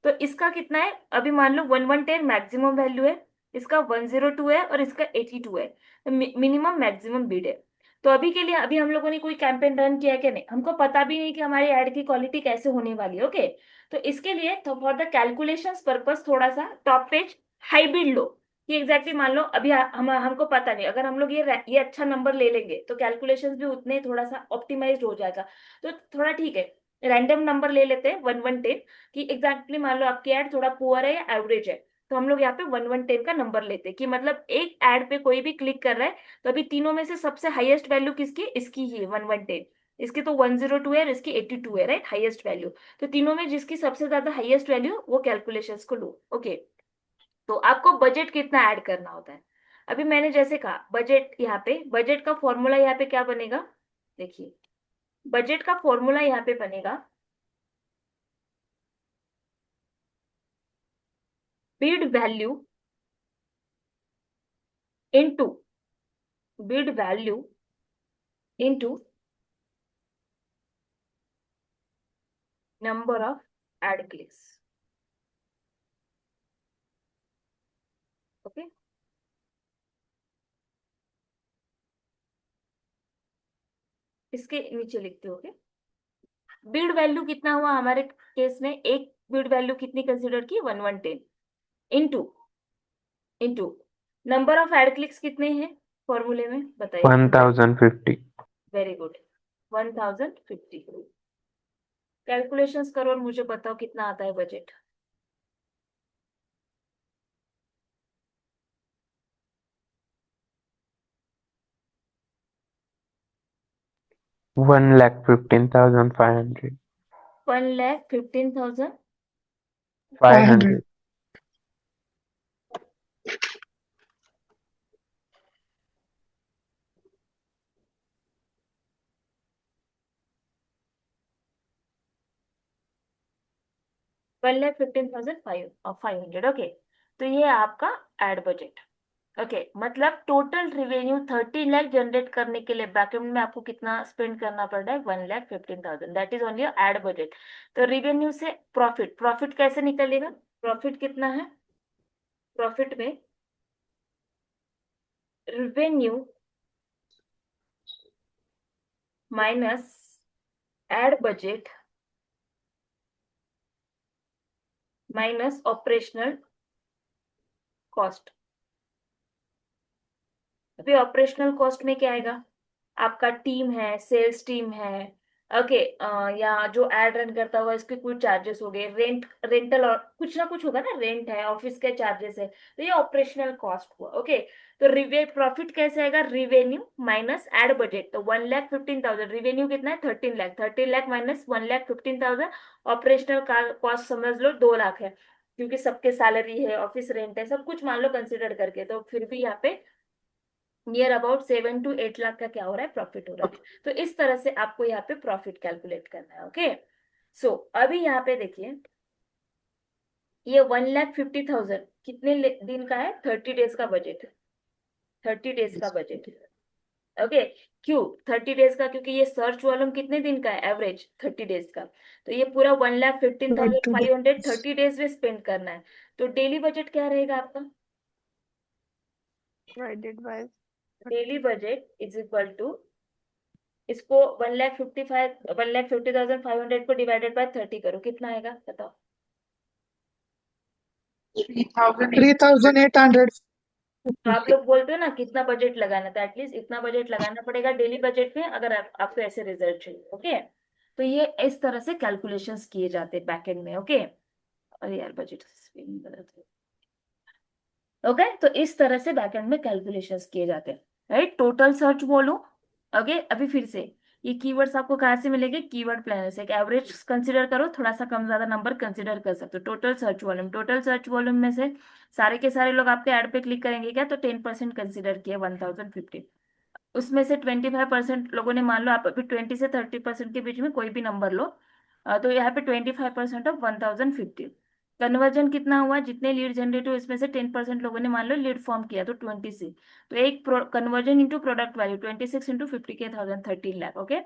तो इसका कितना है, अभी मान लो 1110 मैक्सिमम वैल्यू है, इसका 102 है, और इसका 82 है, मिनिमम मैक्सिमम बिड है। तो अभी के लिए, अभी हम लोगों ने कोई कैंपेन रन किया कि नहीं, हमको पता भी नहीं कि हमारी एड की क्वालिटी कैसे होने वाली है, ओके। तो इसके लिए तो फॉर द कैलकुलेशंस पर्पस थोड़ा सा टॉप पेज हाइब्रिड लो, कि एग्जैक्टली मान लो अभी हमको पता नहीं, अगर हम लोग ये अच्छा नंबर ले लेंगे तो कैलकुलेशंस भी उतने थोड़ा सा ऑप्टिमाइज्ड हो जाएगा। तो थोड़ा ठीक है, रैंडम नंबर ले लेते हैं 1110, कि एग्जैक्टली मान लो आपकी एड थोड़ा पुअर है या एवरेज है, तो हम लोग यहाँ पे 1110 का नंबर लेते हैं, कि मतलब एक एड पे कोई भी क्लिक कर रहा है, तो अभी तीनों में से सबसे हाईएस्ट वैल्यू किसकी, इसकी ही है 1110। इसकी तो 102 है और इसकी 82 है, राइट, हाईएस्ट वैल्यू। तो तीनों में जिसकी सबसे ज्यादा हाईएस्ट वैल्यू वो कैलकुलेशंस को लो, ओके। तो आपको बजट कितना ऐड करना होता है, अभी मैंने जैसे कहा बजट, यहाँ पे बजट का फॉर्मूला यहाँ पे क्या बनेगा, देखिए, बजट का फॉर्मूला यहाँ पे बनेगा, bid value into, bid value into number of ad clicks, okay. इसके नीचे लिखते हो, ओके। बिड वैल्यू कितना हुआ हमारे केस में, एक बिड वैल्यू कितनी कंसिडर की, 1110, into into number of ad clicks कितने हैं फॉर्मूले में, बताइए। 1050। Very good, 1050। कैलकुलेशंस करो और मुझे बताओ कितना आता है बजट। 1,15,500। 1,15,500। 500। 500। 1,15,500, ओके। तो ये है आपका एड बजट, ओके। मतलब टोटल रिवेन्यू 13 लाख जनरेट करने के लिए बैकएंड में आपको कितना स्पेंड करना पड़ रहा है, 1,15,000, that is only ad budget. तो रिवेन्यू से प्रॉफिट, प्रॉफिट कैसे निकलेगा, प्रॉफिट कितना है, प्रॉफिट में revenue minus ad budget minus operational cost. अभी ऑपरेशनल कॉस्ट में क्या आएगा, आपका टीम है, सेल्स टीम है, ओके, या जो एड रन करता हुआ इसके कुछ चार्जेस हो गए, रेंट, रेंटल, और कुछ ना कुछ होगा ना, रेंट है, ऑफिस के चार्जेस है, तो ये ऑपरेशनल कॉस्ट हुआ, ओके। तो रिवे प्रॉफिट कैसे आएगा, रिवेन्यू माइनस एड बजट, तो 1,15,000, रिवेन्यू कितना है 13 lakh, 13 lakh minus 1,15,000, operational cost समझ लो 2 लाख है, क्योंकि सबके सैलरी है, ऑफिस रेंट है, सब कुछ मान लो कंसिडर करके, तो फिर भी यहाँ पे नियर अबाउट 7 to 8 लाख का क्या हो रहा है, प्रॉफिट हो रहा है। तो इस तरह से आपको यहाँ पे प्रॉफिट कैलकुलेट करना है, ओके। सो अभी यहाँ पे देखिए, ये 1,50,000 कितने दिन का है, 30 डेज का बजट है, 30 डेज का बजट है। ओके। क्यों 30 डेज का? क्योंकि ये सर्च वॉल्यूम कितने दिन का है? एवरेज 30 डेज का। तो ये पूरा 1,15,500 30 days. 30 डेज में स्पेंड करना है। तो डेली बजट क्या रहेगा आपका? Divided by daily 30. Budget is equal to, इसको 1,50,500 को डिवाइडेड बाय 30 करो, कितना आएगा बताओ? 3,800. 3,800. तो आप लोग बोलते हो ना कितना बजट लगाना, तो एटलीस्ट इतना बजट लगाना पड़ेगा डेली बजट में, अगर आपको ऐसे रिजल्ट चाहिए। ओके, तो ये इस तरह से कैलकुलेशंस किए जाते हैं बैकएंड में। ओके, अरे यार बजट ओके, तो इस तरह से बैकएंड में कैलकुलेशंस किए जाते हैं, राइट। टोटल सर्च बोलो। ओके, अभी फिर से ये कीवर्ड्स आपको कहाँ से मिलेंगे? कीवर्ड प्लानर से। एक एवरेज कंसिडर करो, थोड़ा सा कम ज्यादा नंबर कंसिडर कर सकते हो। Total search volume, total search volume में से सारे के सारे लोग आपके ऐड पे क्लिक करेंगे क्या? तो 10% कंसिडर किया 1,050। उसमें से 25% लोगों ने, मान लो आप अभी 20 से 30% के बीच में कोई भी नंबर लो, तो यहाँ पे 25% ऑफ 1,050। कन्वर्जन कितना हुआ? जितने लीड जनरेट हुए इसमें से 10% लोगों ने मान लो लीड फॉर्म किया, तो 20 से। तो एक conversion into product value 26 into 50K 13 lakh. Okay,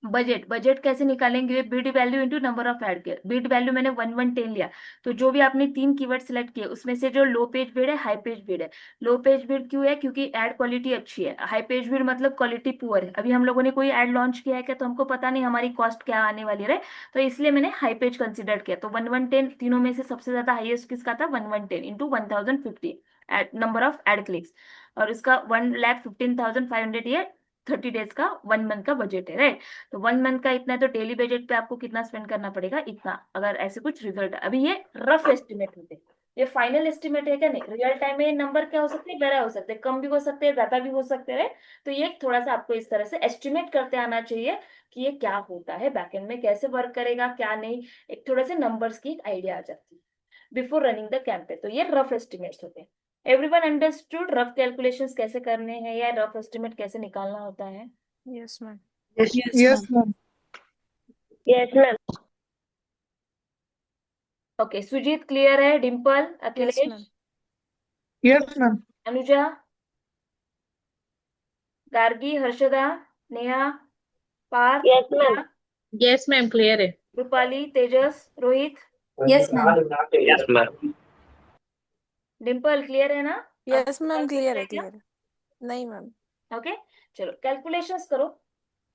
budget, budget कैसे निकालेंगे? Bid value into number of add के। बिड वैल्यू मैंने 1,110 लिया, तो जो भी आपने 3 कीवर्ड सिलेक्ट किए उसमें से जो लो पेज बिड है, हाई पेज बिड है। लो पेज बिड क्यों है? क्योंकि एड क्वालिटी अच्छी है। हाई पेज बिड मतलब क्वालिटी पुअर है। अभी हम लोगों ने कोई एड लॉन्च किया है क्या, तो हमको पता नहीं हमारी कॉस्ट क्या आने वाली है, तो इसलिए मैंने हाई पेज कंसिडर किया। तो 1,110, तीनों में से सबसे ज्यादा हाईएस्ट किसका था? 1,110 into 1,050 number of ad clicks, और इसका 1,15,500, ये 30 डेज का 1 मंथ का बजट है, राइट। तो 1 मंथ का इतना है, तो डेली बजट पे आपको कितना स्पेंड करना पड़ेगा? इतना, अगर ऐसे कुछ रिजल्ट। अभी ये रफ एस्टिमेट होते हैं, ये फाइनल एस्टिमेट है क्या? नहीं, रियल टाइम में नंबर क्या हो सकते हैं? वेरा हो सकते हैं, कम भी हो सकते हैं, ज्यादा भी हो सकते हैं। तो ये थोड़ा सा आपको इस तरह से एस्टिमेट करते आना चाहिए कि ये क्या होता है बैकएंड में, कैसे वर्क करेगा क्या नहीं, एक थोड़े से नंबर्स की एक आइडिया आ जाती है बिफोर रनिंग द कैंपेन। तो ये रफ एस्टिमेट्स होते हैं। एवरीवन अंडरस्टूड रफ कैलकुलेशंस कैसे करने हैं या रफ एस्टिमेट कैसे निकालना होता है? Yes, ma'am. Yes. Yes, ma'am. Yes, ma'am. Okay, Sujit clear है? Dimple, Yes, Akhilesh, ma'am. Yes, ma'am. Anuja, Gargi, Harshada, Neha, Partha, Yes, ma'am. Meena, Yes, ma'am. Clear है. Rupali, Tejas, Rohit, Yes, ma'am. Yes, ma'am. Dimple clear है ना? Yes, ma'am. सही Clear है है, क्या? clear है. नहीं, ma'am. ओके, चलो कैलकुलेशंस करो।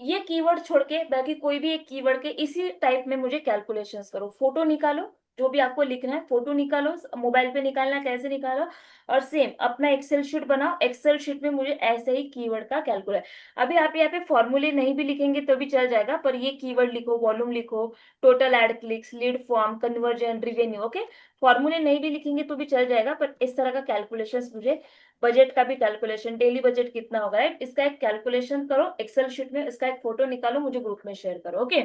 ये कीवर्ड छोड़ के बाकी कोई भी एक कीवर्ड के इसी टाइप में मुझे कैलकुलेशंस करो। फोटो निकालो, जो भी आपको लिखना है फोटो निकालो, मोबाइल पे निकालना है, कैसे निकालो, और सेम अपना एक्सेल शीट बनाओ। एक्सेल शीट में मुझे ऐसे ही कीवर्ड का कैलकुलेट। अभी आप यहाँ पे फॉर्मूले नहीं भी लिखेंगे तो भी चल जाएगा, पर ये कीवर्ड लिखो, वॉल्यूम लिखो, total ad clicks, lead form, conversion, revenue. Okay, फॉर्मूले नहीं भी लिखेंगे तो भी चल जाएगा, पर इस तरह का कैलकुलेशंस मुझे, बजट का भी कैलकुलेशन, डेली बजट कितना होगा, राइट, इसका एक कैलकुलेशन करो एक्सेल शीट में, इसका एक फोटो निकालो, मुझे ग्रुप में शेयर करो। ओके,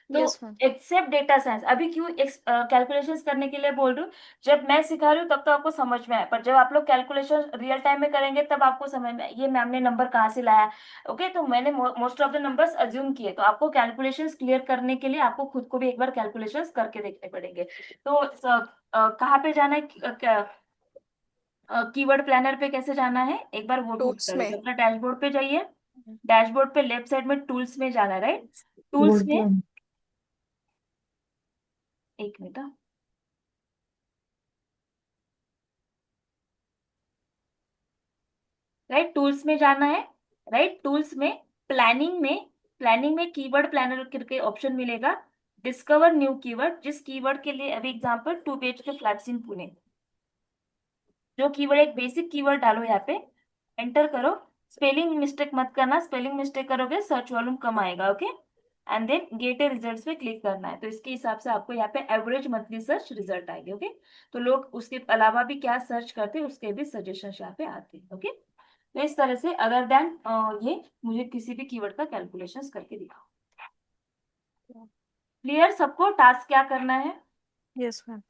तो Yes, ma'am. Accept data science अभी क्यों कैलकुलेशंस करने के लिए बोल रही हूँ? जब मैं सिखा रही हूँ तब तो आपको समझ में आए, पर जब आप लोग कैलकुलेशन रियल टाइम में करेंगे तब आपको समझ में आए, ये मैम ने नंबर कहाँ से लाया। ओके, तो मैंने most of the numbers assume किए, तो आपको कैलकुलेशंस क्लियर करने के लिए आपको खुद को भी एक बार कैलकुलेशंस करके देखने पड़ेंगे। तो कहाँ पे जाना है? कीवर्ड प्लानर पे कैसे जाना है एक बार वो ढूंढ Tools कर लो। में. अपना डैशबोर्ड पे जाइए, डैशबोर्ड पे लेफ्ट साइड में टूल्स में जाना है, राइट। टूल्स Good में, plan. एक मिनट, राइट, टूल्स में जाना है, राइट। टूल्स में प्लानिंग में कीवर्ड प्लानर करके ऑप्शन मिलेगा। डिस्कवर न्यू कीवर्ड, जिस कीवर्ड के लिए, अभी एग्जांपल 2 BHK फ्लैट्स इन पुणे, जो कीवर्ड, एक बेसिक कीवर्ड डालो यहाँ पे, एंटर करो। स्पेलिंग मिस्टेक मत करना, स्पेलिंग मिस्टेक करोगे सर्च वॉल्यूम कम आएगा। Okay, and then get a results पे क्लिक करना है, तो इसके हिसाब से आपको यहाँ पे एवरेज मंथली सर्च रिजल्ट आएंगे। ओके, तो लोग उसके अलावा भी क्या सर्च करते हैं उसके भी सजेशन यहाँ पे आते हैं। ओके, तो इस तरह से अदर देन ये मुझे किसी भी कीवर्ड का कैलकुलेशंस करके दिखाओ। क्लियर सबको? टास्क क्या करना है? Yes, ma'am.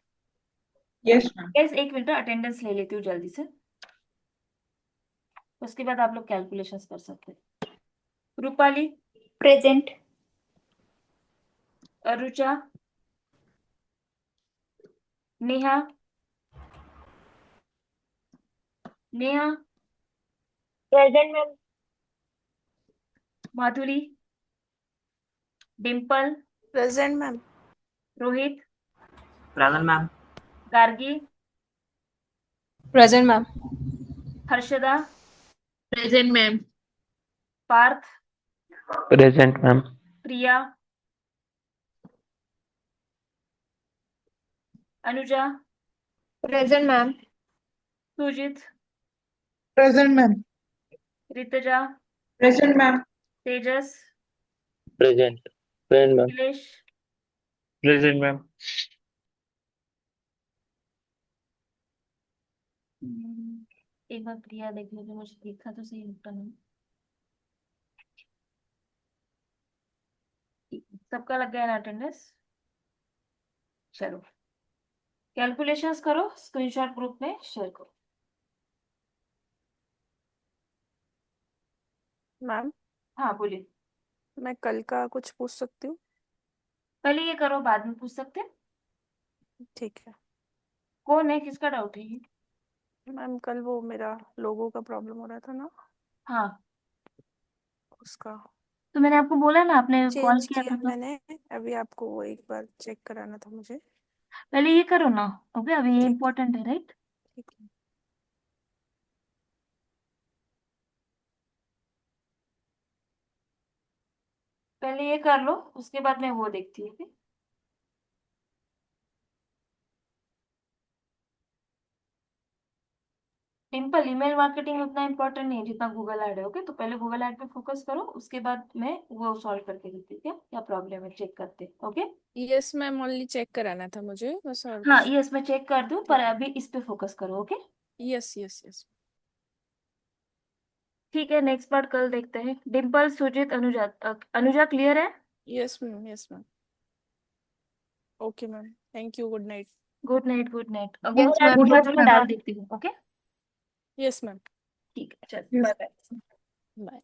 Yes, ma'am. Guys एक मिनट अटेंडेंस ले लेती हूँ जल्दी से, उसके बाद आप लोग कैलकुलेशंस कर सकते हैं। Rupali, Present. Rucha, Neha, Neha, Present, ma'am. Madhuri, Dimple, Present, ma'am. Rohit, Present, ma'am. Gargi, Present, ma'am. Harshada, Present, ma'am. Parth, present ma'am. Priya, Anuja, Present, ma'am. Sujit, present ma'am. Rutuja, Present, ma'am. Tejas, present present ma'am. Akhilesh, present ma'am. एक बार प्रिया देख लीजिए, मुझे देखा तो सही लगता नहीं। सबका लग गया ना अटेंडेंस? चलो कैलकुलेशंस करो, स्क्रीनशॉट ग्रुप में शेयर करो। मैम, हाँ बोलिए। मैं कल का कुछ पूछ सकती हूँ? पहले ये करो, बाद में पूछ सकते हैं। ठीक है। कौन है, किसका डाउट है ये? मैम, कल वो मेरा लोगो का प्रॉब्लम हो रहा था ना, हाँ उसका तो मैंने आपको बोला ना, आपने कॉल चेंज किया किया था तो। मैंने। अभी आपको वो एक बार चेक कराना था मुझे। पहले ये करो ना। ओके, अभी ये ठीक है, इम्पोर्टेंट है, राइट? ठीक है। पहले ये कर लो, उसके बाद मैं वो देखती हूँ। okay? सिंपल ईमेल मार्केटिंग उतना इम्पोर्टेंट नहीं है जितना गूगल ऐड है। ओके, तो पहले गूगल ऐड पे फोकस करो, उसके बाद मैं वो सॉल्व करके देती हूँ, क्या प्रॉब्लम है चेक करते। Okay yes ma'am, only check कराना था मुझे बस, और हाँ, कुछ। ये इसमें चेक कर दूं, पर ठीक है। अभी इस पे फोकस करो। Okay yes yes yes. ठीक है, नेक्स्ट पार्ट कल देखते हैं। डिम्पल, सुजीत, अनुजा। अनुजा क्लियर है? Yes ma'am, yes ma'am. Okay ma'am, thank you, good night. Good night, good night. Yes, Google add ma'am. Good के नाइट बाद मैं मैम। डाल देती हूँ। Okay yes ma'am. ठीक है, चलो यस। Bye bye. बाय।